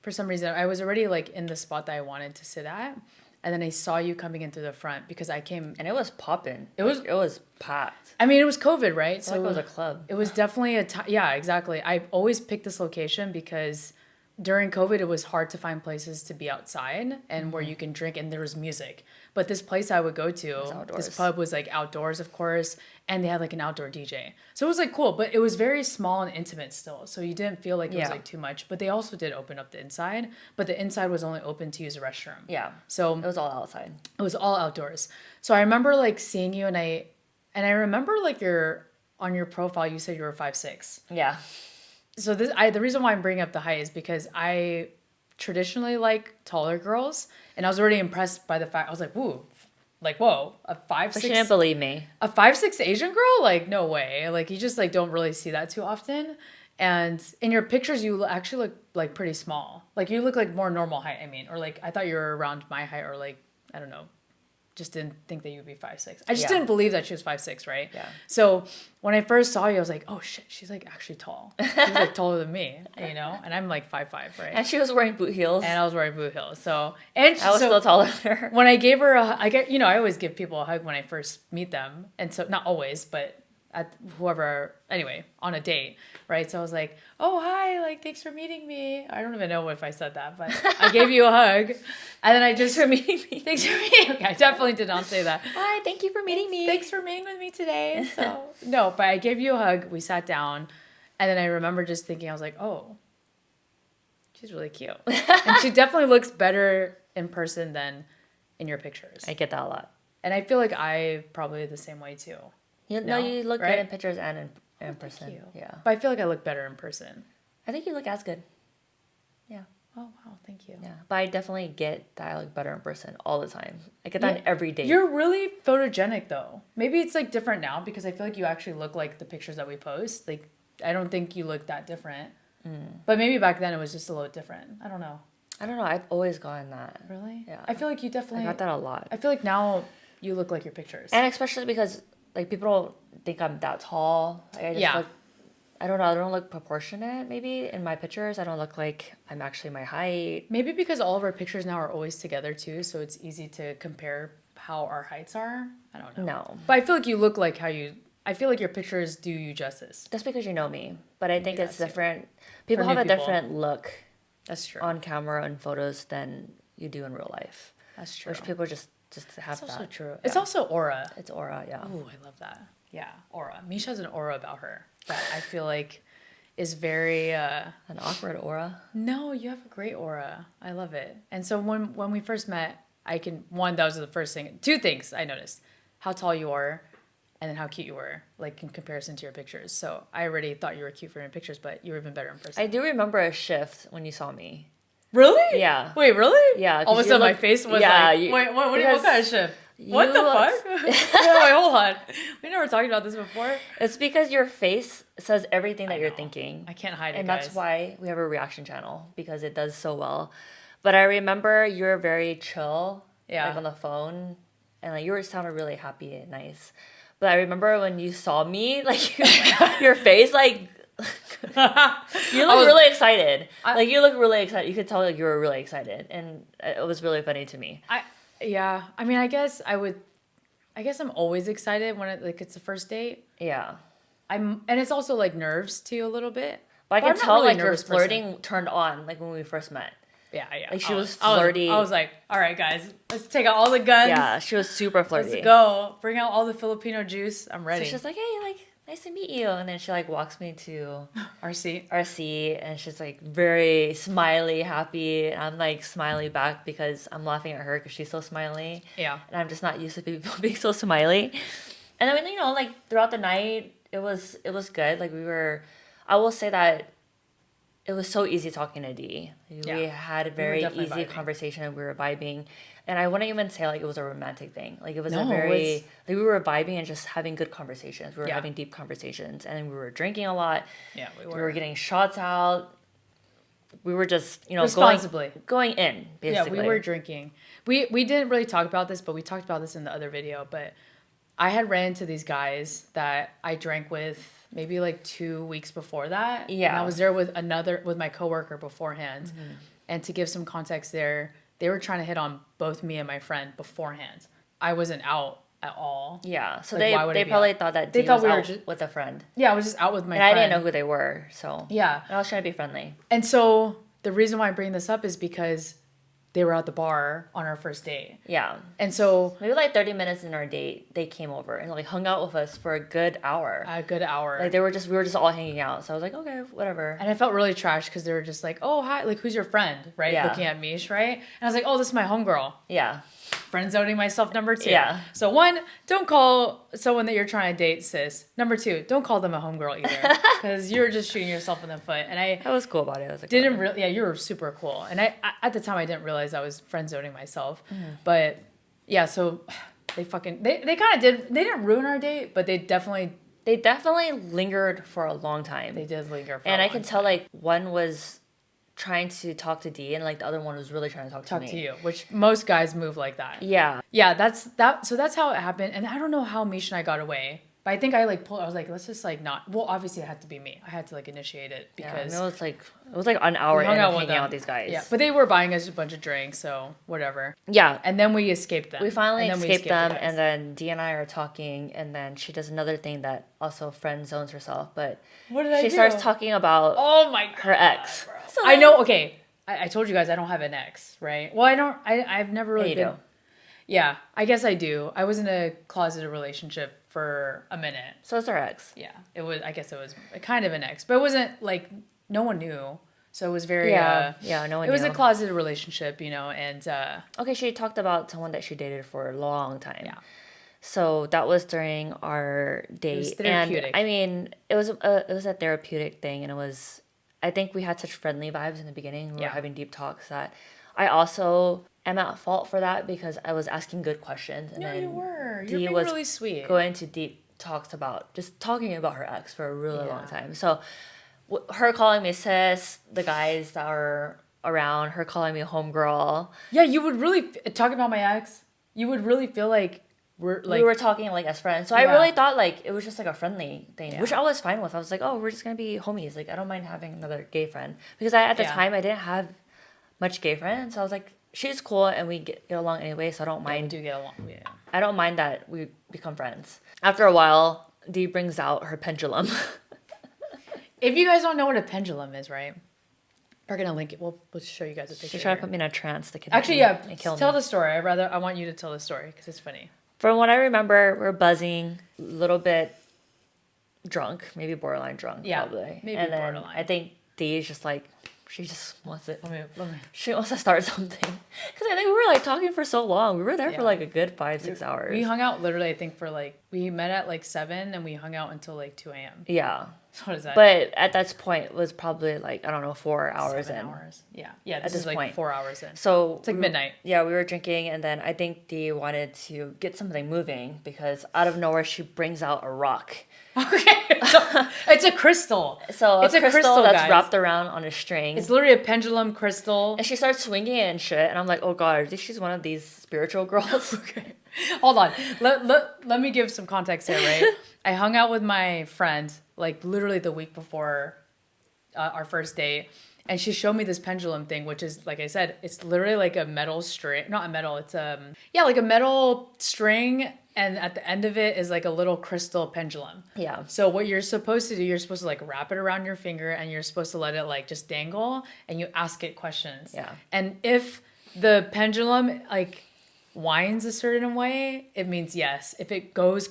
For some reason, I was already like in the spot that I wanted to sit at. And then I saw you coming in through the front because I came, and it was popping. It was packed. I mean, it was COVID, right? So like it was a club. It was definitely yeah, exactly. I always picked this location because during COVID, it was hard to find places to be outside and where you can drink, and there was music. But this place I would go to, this pub was like outdoors, of course, and they had like an outdoor DJ. So it was like cool, but it was very small and intimate still. So you didn't feel like it was like too much. But they also did open up the inside, but the inside was only open to use a restroom. Yeah. So it was all outside. It was all outdoors. So I remember like seeing you, and I remember like on your profile, you said you were 5'6". Yeah. So the reason why I'm bringing up the height is because I traditionally like taller girls, and I was already impressed by the fact I was like, "Woo, like whoa, a 5'6". But she didn't believe me. A 5'6" Asian girl, like no way. Like you just like don't really see that too often. And in your pictures, you actually look like pretty small. Like you look like more normal height. I mean, or like I thought you were around my height, or like I don't know. Just didn't think that you would be 5'6". I just didn't believe that she was 5'6", right? Yeah. So when I first saw you, I was like, oh shit, she's like actually tall. She's like taller than me, you know? And I'm like 5'5", right? And she was wearing boot heels. And I was wearing boot heels. So I was still taller than her. When I gave her I always give people a hug when I first meet them. And so not always, but at anyway, on a date, right? So I was like, oh, hi, like, thanks for meeting me. I don't even know if I said that, but I gave you a hug. And then I just, for meeting me. Thanks for meeting me. Okay, I definitely did not say that. Hi, thank you for meeting me. Thanks for meeting with me today. So, no, but I gave you a hug. We sat down. And then I remember just thinking, I was like, oh, she's really cute. And she definitely looks better in person than in your pictures. I get that a lot. And I feel like I probably the same way too. You look good in pictures and in person. Thank you. Yeah. But I feel like I look better in person. I think you look as good. Yeah. Oh, wow. Thank you. Yeah. But I definitely get that I look better in person all the time. I get that every day. You're really photogenic though. Maybe it's like different now because I feel like you actually look like the pictures that we post. Like, I don't think you look that different. But maybe back then it was just a little different. I don't know. I've always gotten that. Really? Yeah. I feel like you definitely... I got that a lot. I feel like now you look like your pictures. And especially because like people don't think I'm that tall. Like, I just look, I don't know. I don't look proportionate. Maybe in my pictures, I don't look like I'm actually my height. Maybe because all of our pictures now are always together too, so it's easy to compare how our heights are. I don't know. No, but I feel like you look like how you I feel like your pictures do you justice. That's because you know me, but I think it's too. different. People For have new a people. different look That's true. on camera and photos than you do in real life. That's true. Which people just have It's also that. true. Yeah. It's also aura. It's aura, yeah. Oh, I love that. Yeah, aura. Misha has an aura about her that I feel like is very. An awkward aura. No, you have a great aura. I love it. And so when we first met, that was the first thing. Two things I noticed: how tall you are, and then how cute you were, like in comparison to your pictures. So I already thought you were cute for your pictures, but you were even better in person. I do remember a shift when you saw me. Really? Yeah. Wait, really? Yeah, 'cause All of a you sudden, my look- face was yeah, like, you- wait, what because kind of shift? What you the look- fuck? Wait, hold on. We never talked about this before. It's because your face says everything that you're know. thinking. I can't hide it, And guys. that's why we have a reaction channel, because it does so well. But I remember you were very chill, Yeah. like on the phone, and like you were sounded really happy and nice. But I remember when you saw me, like your face, like you look really excited. Like you look really excited. You could tell like you were really excited, and it was really funny to me. I mean, I guess I'm always excited when it's the first date. Yeah, And it's also like nerves too a little bit. but I I'm can not tell really a like your nervous person. flirting turned on, like when we first met. Yeah. Like she was I flirty. I was like, all right, guys, let's take out all the guns. Yeah, she was super flirty. Let's go. Bring out all the Filipino juice. I'm ready. So she's like, hey, like, nice to meet you. And then she like walks me to RC. our seat, and she's like very smiley, happy. And I'm like smiley back because I'm laughing at her because she's so smiley. Yeah. And I'm just not used to people being so smiley. And then, you know, like throughout the night, it was good. Like I will say that it was so easy talking to D. Yeah. We had a We were very definitely easy vibing. conversation, and we were vibing. And I wouldn't even say like it was a romantic thing. Like it was a No, very it's- like we were vibing and just having good conversations. We were Yeah. having deep conversations, and we were drinking a lot. Yeah, we We were getting shots out. We were just, you know, Responsibly. going in, basically. Yeah, we were drinking. We didn't really talk about this, but we talked about this in the other video. But I had ran into these guys that I drank with maybe like 2 weeks before that. Yeah. And I was there with my coworker beforehand. And to give some context there, they were trying to hit on both me and my friend beforehand. I wasn't out at all. Yeah, so Like, why would I they be probably out? thought that They D thought was we were out just- with a friend. Yeah, I was just out with my And friend. I didn't know who they were, so Yeah. I was trying to be friendly. And so the reason why I bring this up is because they were at the bar on our first date. Yeah. And so Maybe like 30 minutes in our date, they came over and like hung out with us for a good hour. a good hour. Like we were just all hanging out. So I was like, okay, whatever. And I felt really trash because they were just like, oh, hi, like, who's your friend, right? Yeah. Looking at Meesh, right? And I was like, oh, this is my homegirl. Yeah. Friend zoning myself, number 2. Yeah. So 1, don't call someone that you're trying to date sis. Number 2, don't call them a homegirl either because you're just shooting yourself in the foot. And I I was cool about it. I was like, didn't whatever. really, yeah, you were super cool. And I at the time, I didn't realize I was friend zoning myself. But yeah, so they kind of did, they didn't ruin our date, but they definitely lingered for a long time. They did linger for And a I long can tell like one was trying to talk to D and like the other one was really trying to talk to me. to you, which most guys move like that. Yeah. Yeah, so that's how it happened. And I don't know how Meesh and I got away. But I think I like pulled, I was like, let's just like not, well, obviously it had to be me. I had to like initiate it Yeah, I because mean, it was like an hour we hung in out of with hanging them. out with these guys. Yeah, but they were buying us a bunch of drinks, so whatever. Yeah. And then we escaped them. We finally And then escaped the them, guys. and then Dee and I are talking, and then she does another thing that also friend zones herself. But What did I she do? starts talking about Oh my god. her ex. So I know, okay. I told you guys I don't have an ex, right? Well, I've never really you been. do. Yeah, I guess I do. I was in a closeted relationship for a minute. So it's her ex. Yeah, I guess it was kind of an ex, but it wasn't like, no one knew. So it was very, Yeah, no one it was knew. a closeted relationship, and Okay, she talked about someone that she dated for a long time. yeah. So that was during our date, was therapeutic. and I mean, it was a therapeutic thing, and it was. I think we had such friendly vibes in the beginning. We Yeah. were having deep talks that I also am at fault for that because I was asking good questions, and No, then you were. You're Dee being was really sweet. going into deep talks about just talking about her ex for a really long Yeah. time. So her calling me sis, the guys that are around, her calling me homegirl. Yeah, you would really talking about my ex. You would really feel like we're like We were talking like as friends. So I Yeah. really thought like it was just like a friendly thing, Yeah. which I was fine with. I was like, oh, we're just gonna be homies. Like I don't mind having another gay friend because at the Yeah. time I didn't have much gay friends. So I was like, she's cool and we get along anyway. So I don't I mind. do get along. Yeah. I don't mind that we become friends. After a while, Dee brings out her pendulum. If you guys don't know what a pendulum is, right? We're gonna link it. We'll show you guys a picture. She tried to here. put me in a trance to Actually, yeah. and kill Tell me. the story. I want you to tell the story because it's funny. From what I remember, we're buzzing, a little bit drunk, maybe borderline drunk, Yeah, probably. maybe and then borderline. I think Dee is just like, she just wants it. Let me. She wants to start something. Because I think we were like talking for so long. We were there Yeah. for like a good 5-6 hours. We hung out literally, I think, for like, we met at like 7 and we hung out until like 2 a.m. Yeah. So what is that? But at that point, it was probably like, I don't know, 4 hours 7 in. hours. Yeah. Yeah. At This this is like point. 4 hours in. So It's like midnight. Yeah, we were drinking, and then I think Dee wanted to get something moving because out of nowhere she brings out a rock. Okay. So, it's a crystal. So It's a a crystal, crystal, that's guys. wrapped around on a string. It's literally a pendulum crystal. And she starts swinging it and shit, and I'm like, oh god, I think she's one of these spiritual girls. Okay. Hold on. Let me give some context here, right? I hung out with my friend like literally the week before our first date. And she showed me this pendulum thing, which is, like I said, it's literally like a metal string. Not a metal, it's like a metal string. And at the end of it is like a little crystal pendulum. Yeah. So what you're supposed to do, you're supposed to like wrap it around your finger and you're supposed to let it like just dangle and you ask it questions. Yeah. And if the pendulum like winds a certain way, it means yes. If it goes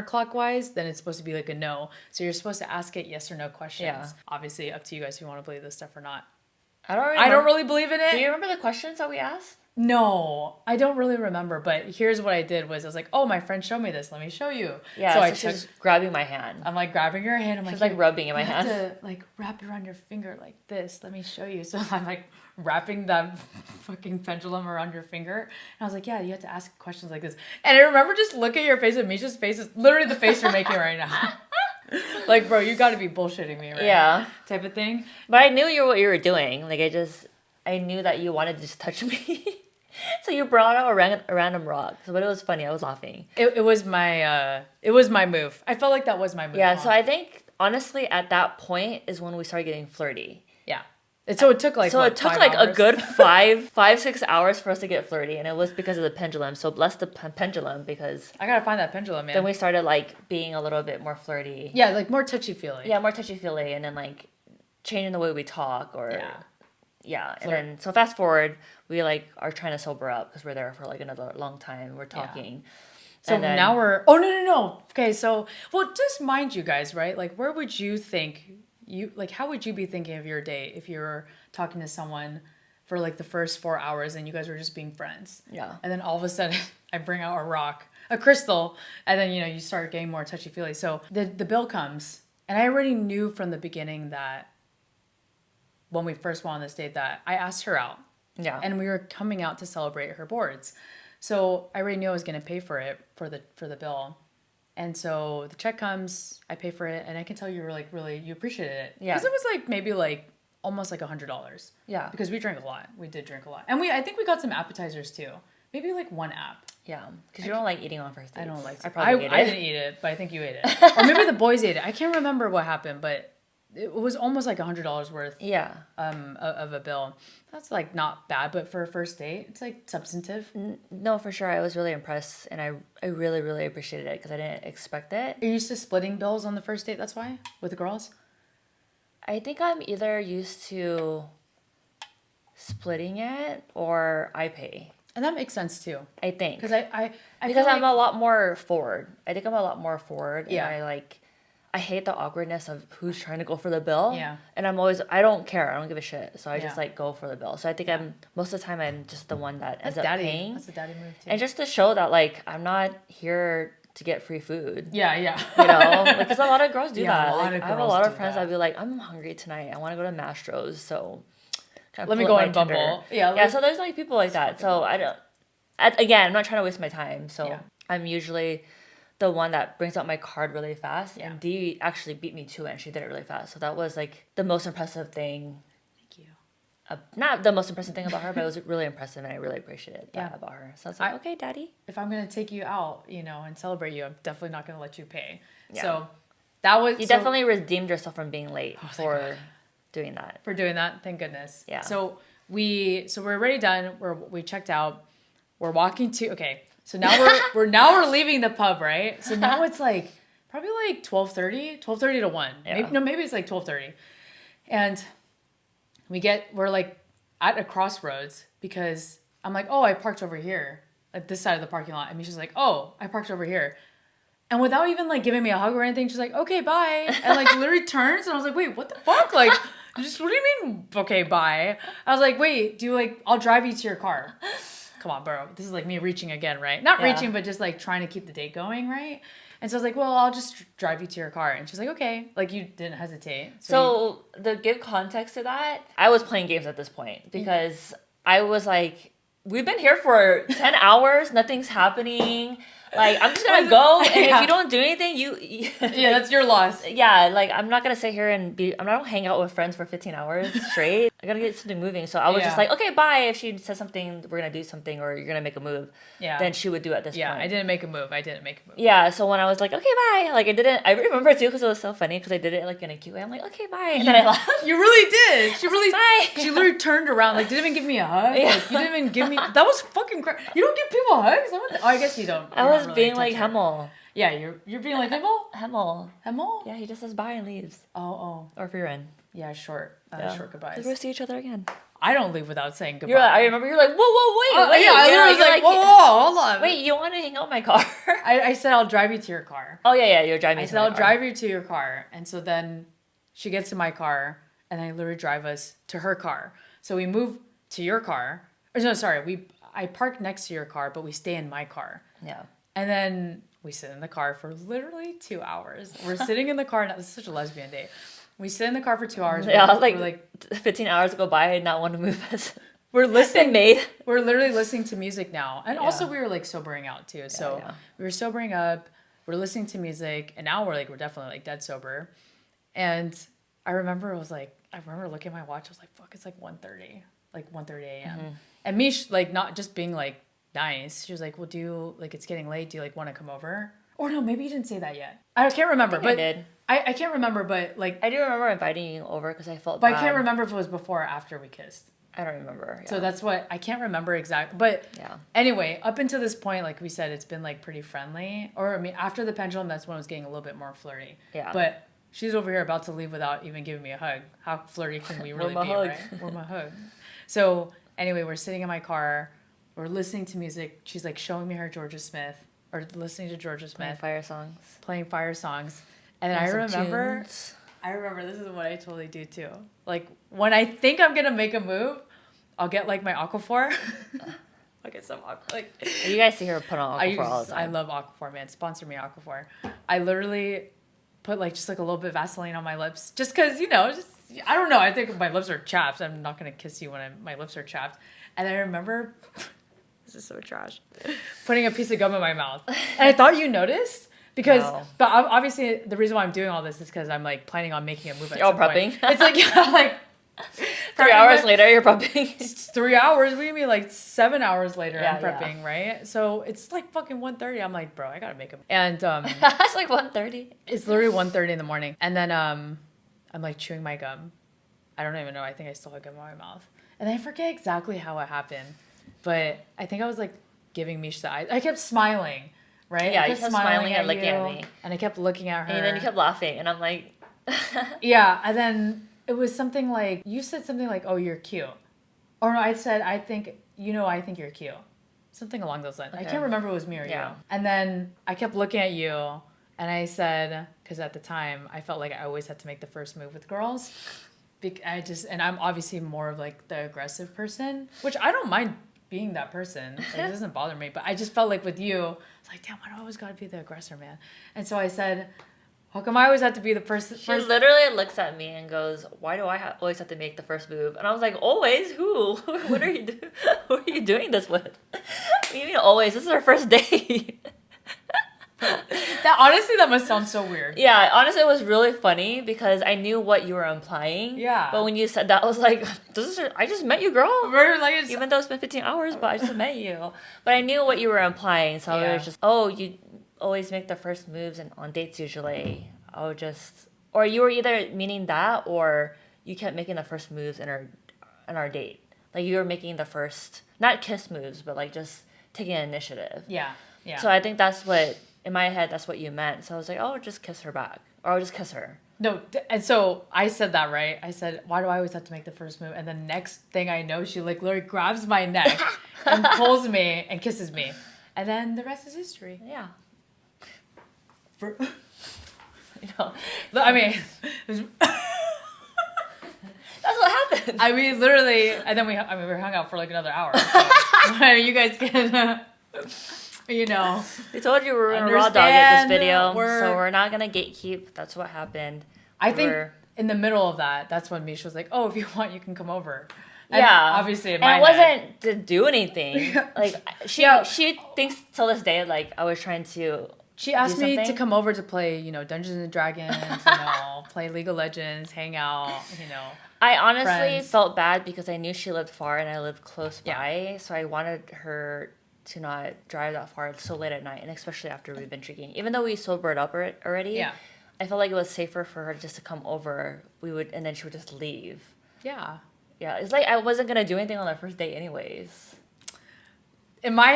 counterclockwise, then it's supposed to be like a no. So you're supposed to ask it yes or no questions. Yeah. Obviously, up to you guys if you want to believe this stuff or not. I don't I don't really believe in it. Do you remember the questions that we asked? No, I don't really remember. But here's what I did was I was like, oh, my friend showed me this. Let me show you. Yeah, So so I she's grabbing my hand. I'm like grabbing your hand. I'm She's like like rubbing in my you have hand. to like wrap it around your finger like this. Let me show you. So I'm like wrapping that fucking pendulum around your finger. And I was like, yeah, you have to ask questions like this. And I remember just look at your face and Misha's face is literally the face you're making right now. Like, bro, you got to be bullshitting me, right? Yeah. Type of thing. But I knew what you were doing. Like I knew that you wanted to just touch me. So you brought out a random rock. So, but it was funny. I was laughing. It was my move. I felt like that was my move. Yeah. So I think honestly, at that point is when we started getting flirty. Yeah. So it took like it took 5 like hours? a good 6 hours for us to get flirty, and it was because of the pendulum. So bless the pendulum because I gotta find that pendulum, man. then we started like being a little bit more flirty. Yeah, like more touchy feely. Yeah, more touchy feely, and then like changing the way we talk or Yeah. and then so fast forward, we like are trying to sober up because we're there for like another long time. We're talking. So And then- now we're. Oh no. Okay, so just mind you guys, right? Like, where would you think how would you be thinking of your date if you were talking to someone for like the first 4 hours and you guys were just being friends? Yeah. And then all of a sudden, I bring out a rock, a crystal, and then you start getting more touchy feely. So the bill comes, and I already knew from the beginning that when we first went on this date that I asked her out. Yeah. And we were coming out to celebrate her boards. So I already knew I was going to pay for it for the bill. And so the check comes, I pay for it, and I can tell you were like really you appreciated it. Yeah. Because it was like maybe like almost like $100. Yeah. Because we drank a lot. We did drink a lot. And I think we got some appetizers too. Maybe like one app. Yeah. Because you don't like eating on first dates. I don't like I probably ate it. I didn't eat it, but I think you ate it. Or maybe the boys ate it. I can't remember what happened, but it was almost like $100 worth Yeah. of a bill. That's like not bad, but for a first date, it's like substantive. No, for sure. I was really impressed, and I really, really appreciated it because I didn't expect it. Are you used to splitting bills on the first date? That's why with the girls. I think I'm either used to splitting it or I pay. And that makes sense too. I think Because I because feel I'm a lot more forward. I think I'm a lot more forward. Yeah. And I hate the awkwardness of who's trying to go for the bill. Yeah. And I don't care. I don't give a shit. So I just Yeah. like go for the bill. So I think most of the time I'm just the one that ends that's up daddy. paying. That's a daddy move too. And just to show that like I'm not here to get free food. yeah. You know, because a lot of girls do Yeah, that. a lot Like, of I have a girls lot of do friends that. that'd be like, I'm hungry tonight. I want to go to Mastro's. So Let me go on Bumble. Yeah. So there's like people like that. So I don't. Again, I'm not trying to waste my time. So Yeah. I'm usually the one that brings out my card really fast. Yeah. And Dee actually beat me to it, and she did it really fast. So that was like the most impressive thing. Thank you. Not the most impressive thing about her, but it was really impressive, and I really appreciated that Yeah. about her. So I was like, okay, Daddy. If I'm gonna take you out, and celebrate you, I'm definitely not gonna let you pay. Yeah. So that was You definitely redeemed yourself from being late thank for doing that. for doing that. Thank goodness. Yeah. So we're already done. We checked out. We're walking to. Okay. So now we're leaving the pub, right? So now it's like probably like 12:30 to 1. Yeah. Maybe it's like 12:30. And we're like at a crossroads because I'm like, oh, I parked over here, at this side of the parking lot. And Misha's like, oh, I parked over here. And without even like giving me a hug or anything, she's like, okay, bye. And like literally turns and I was like, wait, what the fuck? Like, just what do you mean, okay, bye? I was like, wait, I'll drive you to your car. Come on, bro. This is like me reaching again, right? Not reaching, but just like trying to keep the date going, right? And so I was like, well, I'll just drive you to your car. And she's like, okay. Like, you didn't hesitate. So to give context to that, I was playing games at this point because I was like, we've been here for 10 hours. Nothing's happening. Like, I'm just going to go. And if you don't do anything, yeah, that's your loss. Yeah, like, I'm not going to sit here and I'm not going to hang out with friends for 15 hours straight. I got to get something moving. So I was just like, okay, bye. If she says something, we're going to do something or you're going to make a move. Yeah. Then she would do at this point. Yeah, I didn't make a move. Yeah, so when I was like, okay, bye. Like, I remember too because it was so funny because I did it like in a cute way. I'm like, okay, bye. And then I laughed. You really did. She really, bye. She literally turned around. Like, didn't even give me a hug. Yeah. Like, you didn't even give me, that was fucking crazy. You don't give people hugs? Oh, I guess you don't. I was being like Hemmel. Yeah, you're being like Hemmel? Hemmel? Yeah, he just says bye and leaves. Oh. Or if you're in. Yeah, short goodbyes. We'll see each other again. I don't leave without saying goodbye. I remember you're like, whoa, wait. Yeah, I was like, whoa, hold on. Wait, you want to hang out in my car? I said I'll drive you to your car. Oh, yeah, you're driving me to my car. I said I'll drive you to your car. And so then she gets to my car and I literally drive us to her car. So we move to your car. Or no, sorry, I park next to your car, but we stay in my car. Yeah. And then we sit in the car for literally 2 hours. We're sitting in the car. This is such a lesbian date. We sit in the car for 2 hours. Yeah, like 15 hours go by and not want to move us. We're listening. Made. We're literally listening to music now. And also we were like sobering out too. So we were sobering up. We're listening to music. And now we're definitely like dead sober. And I remember looking at my watch. I was like, fuck, it's like 1:30. Like 1:30 a.m. Mm-hmm. And Meesh, like, not just being like nice. She was like, well, it's getting late. Do you like want to come over? Or no, maybe you didn't say that yet. I can't remember. I did. I can't remember, but like. I do remember inviting you over because I felt But bad. I can't remember if it was before or after we kissed. I don't remember. Yeah. So that's what, I can't remember exactly. But anyway, up until this point, like we said, it's been like pretty friendly. Or I mean, after the pendulum, that's when it was getting a little bit more flirty. Yeah. But she's over here about to leave without even giving me a hug. How flirty can we really be, right? Where my hug? So anyway, we're sitting in my car. We're listening to music. She's like showing me her Georgia Smith. Or listening to Georgia Smith. Playing fire songs. And I remember this is what I totally do too. Like when I think I'm gonna make a move, I'll get like my Aquaphor. I'll get some like. You guys see her put on Aquaphor all the time. I love Aquaphor, man. Sponsor me, Aquaphor. I literally put like just like a little bit of Vaseline on my lips, just because I don't know. I think my lips are chapped. I'm not gonna kiss you when my lips are chapped. And I remember. This is so trash. Putting a piece of gum in my mouth. And I thought you noticed. Because, but obviously the reason why I'm doing all this is because I'm like planning on making a move at some prepping. Point. It's like, 3 hours later, you're prepping. It's 3 hours. We mean like 7 hours later, I'm prepping, right? So it's like fucking 1:30. I'm like, bro, I gotta make a move. And it's like 1:30. It's literally 1:30 in the morning. And then I'm like chewing my gum. I don't even know. I think I still had gum in my mouth. And I forget exactly how it happened. But I think I was like giving Meesh the eyes. I kept smiling, right? Yeah, you kept smiling and looking at me. And I kept looking at her. And then you kept laughing. And I'm like... Yeah, and then it was something like... You said something like, oh, you're cute. Or no, I said, I think you're cute. Something along those lines. Okay. I can't remember if it was me or you. And then I kept looking at you. And I said... Because at the time, I felt like I always had to make the first move with girls. And I'm obviously more of like the aggressive person. Which I don't mind... being that person. Like, it doesn't bother me, but I just felt like with you, it's like, damn, why do I always gotta be the aggressor, man? And so I said, how come I always have to be the person? She literally looks at me and goes, why do I always have to make the first move? And I was like, always? Who? What are you doing? Who are you doing this with? What do you mean always? This is our first date. That must sound so weird. Yeah, honestly, it was really funny because I knew what you were implying. Yeah. But when you said that, I was like, I just met you, girl. Like, even though it's been 15 hours, but I just met you. But I knew what you were implying, so I was just, you always make the first moves on dates usually. Or you were either meaning that, or you kept making the first moves in our date. Like you were making the first, not kiss moves, but like just taking initiative. Yeah. Yeah. So I think that's what in my head, that's what you meant. So I was like, oh, just kiss her back. Or I'll just kiss her. No, and so I said that, right? I said, why do I always have to make the first move? And the next thing I know, she like literally grabs my neck and pulls me and kisses me. And then the rest is history. Yeah. For, You know, I mean, that's what happened. I mean, literally, and then we hung out for like another hour. So, you guys can, you know. We told you we were going to raw dog it this video, so we're not going to gatekeep. That's what happened. I think in the middle of that, that's when Meesh was like, oh, if you want, you can come over. And yeah. obviously, and it wasn't to do anything. Like, she thinks till this day, like, I was trying to. She asked me to come over to play, you know, Dungeons and Dragons, you know, play League of Legends, hang out, you know. I honestly felt bad because I knew she lived far and I lived close by. So I wanted her to not drive that far so late at night, and especially after we've been drinking. Even though we sobered up already, I felt like it was safer for her just to come over. And then she would just leave. Yeah. Yeah, it's like I wasn't going to do anything on our first date anyways. In my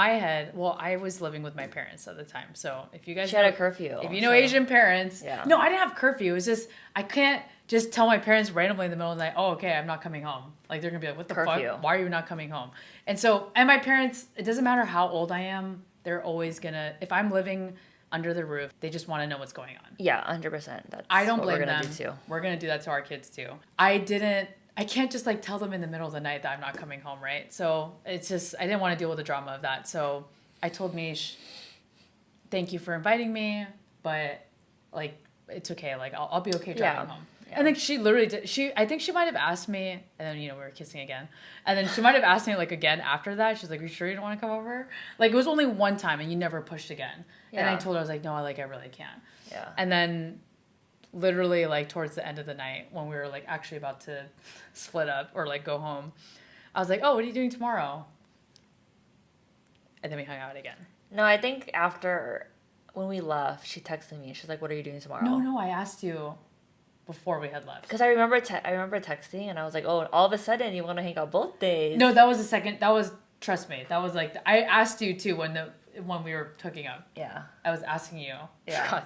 head, well, I was living with my parents at the time. So if you guys... She had a curfew. If you know Asian parents... Yeah. No, I didn't have curfew. It was just... I can't just tell my parents randomly in the middle of the night, oh, okay, I'm not coming home. Like, they're going to be like, what the fuck? Why are you not coming home? And so... And my parents... It doesn't matter how old I am. They're always going to... If I'm living under the roof, they just want to know what's going on. Yeah, 100%. That's I don't blame we're them. Do too. We're going to do that to our kids, too. I can't just like tell them in the middle of the night that I'm not coming home, right? So it's just, I didn't want to deal with the drama of that. So I told Meesh, thank you for inviting me, but like, it's okay. Like, I'll be okay driving home. Yeah. And then she literally did, I think she might have asked me, and then, you know, we were kissing again. And then she might have asked me like again after that. She's like, are you sure you don't want to come over? Like, it was only one time and you never pushed again. Yeah. And I told her, I was like, no, I really can't. Yeah. And then literally like towards the end of the night when we were like actually about to split up or like go home, I was like, oh, what are you doing tomorrow? And then we hung out again. No, I think after when we left, she texted me. She's like, what are you doing tomorrow? No, I asked you before we had left. Because I remember texting and I was like, oh, all of a sudden you want to hang out both days. No, that was the second. That was, trust me, that was like, I asked you too when we were hooking up. Yeah. I was asking you. Yeah.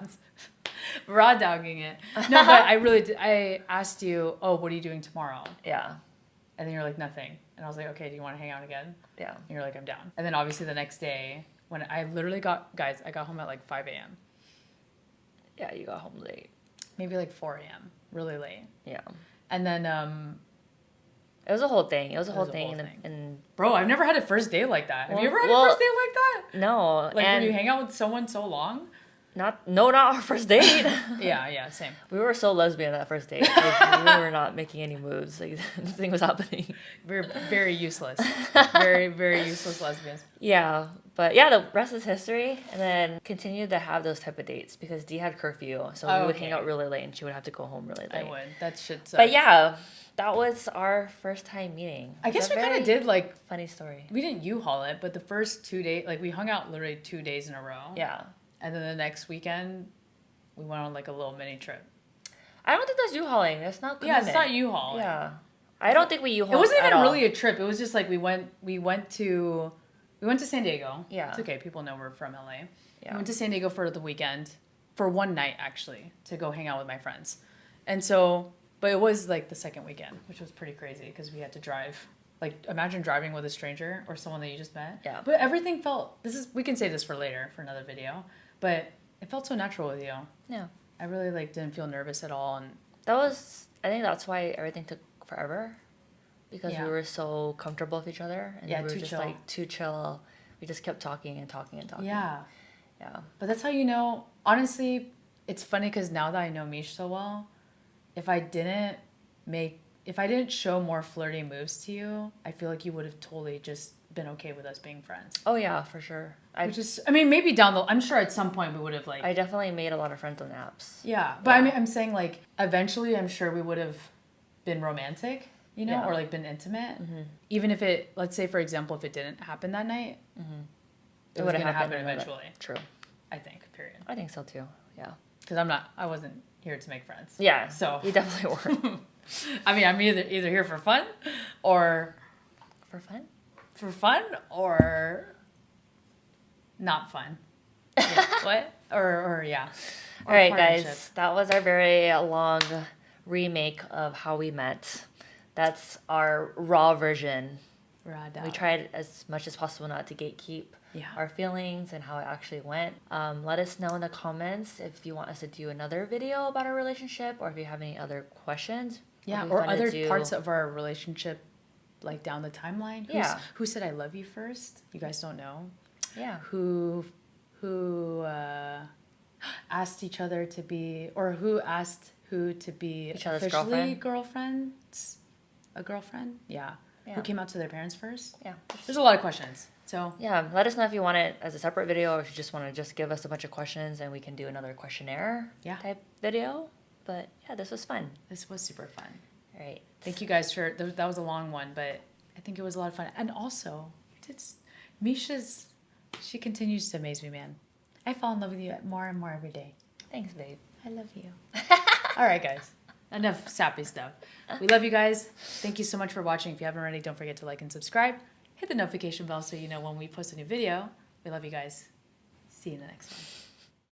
Raw dogging it. No, but I really did. I asked you, oh, what are you doing tomorrow? Yeah. And then you're like, nothing. And I was like, okay, do you want to hang out again? Yeah. And you're like, I'm down. And then obviously the next day, when I literally got home at like 5 a.m. Yeah, you got home late. Maybe like 4 a.m. Really late. Yeah. And then... it was a whole thing. It was a whole thing. And bro, I've never had a first date like that. Have you ever had a first date like that? No. Like where you hang out with someone so long? Not our first date. Yeah, same. We were so lesbian that first date. Like, we were not making any moves. Like, nothing was happening. We were very useless. Very, very useless lesbians. Yeah. But yeah, the rest is history. And then continued to have those type of dates because Dee had curfew. So we would hang out really late and she would have to go home really late. I would. That shit sucked. But yeah, that was our first time meeting. I guess we kind of did like... Funny story. We didn't U-Haul it, but the first 2 days, like we hung out literally 2 days in a row. Yeah. And then the next weekend, we went on like a little mini trip. I don't think that's U-hauling. That's not commitment. Yeah, it's not U-Haul. Yeah. I don't think we U-hauled. It wasn't even really a trip. It was just like we went to San Diego. Yeah. It's okay. People know we're from LA. Yeah. We went to San Diego for the weekend, for one night actually, to go hang out with my friends. And so, but it was like the second weekend, which was pretty crazy because we had to drive. Like, imagine driving with a stranger or someone that you just met. Yeah. But everything felt, we can save this for later, for another video. But it felt so natural with you. Yeah. I really, like, didn't feel nervous at all. And I think that's why everything took forever. Because we were so comfortable with each other. And we were just, like, too chill. We just kept talking and talking and talking. Yeah. Yeah. But that's how you know, honestly, it's funny because now that I know Meesh so well, if I didn't show more flirty moves to you, I feel like you would have totally just been okay with us being friends. Oh yeah, for sure. Maybe I'm sure at some point we would have like... I definitely made a lot of friends on apps. Yeah, but yeah. I mean, I'm saying like, eventually I'm sure we would have been romantic, you know, or like been intimate. Mm-hmm. Even if it, let's say for example, if it didn't happen that night, it was going to happen eventually. True. I think, period. I think so too, yeah. Because I wasn't here to make friends. Yeah, so you definitely were. I mean, I'm either here for fun or... For fun? For fun or not fun. Yeah. What? Or yeah. All right, guys. That was our very long remake of how we met. That's our raw version. We tried as much as possible not to gatekeep our feelings and how it actually went. Let us know in the comments if you want us to do another video about our relationship or if you have any other questions. Yeah, or other parts of our relationship, like down the timeline. Who said I love you first? You guys don't know. Yeah. Who asked each other to be, or who asked who to be each other's officially girlfriends? A girlfriend? Yeah. Who came out to their parents first? Yeah. There's a lot of questions. So yeah, let us know if you want it as a separate video or if you just want to just give us a bunch of questions and we can do another questionnaire type video. But yeah, this was fun. This was super fun. All right. Thank you guys for that was a long one, but I think it was a lot of fun. And also, Misha's, she continues to amaze me, man. I fall in love with you more and more every day. Thanks, babe. I love you. All right, guys. Enough sappy stuff. We love you guys. Thank you so much for watching. If you haven't already, don't forget to like and subscribe. Hit the notification bell so you know when we post a new video. We love you guys. See you in the next one.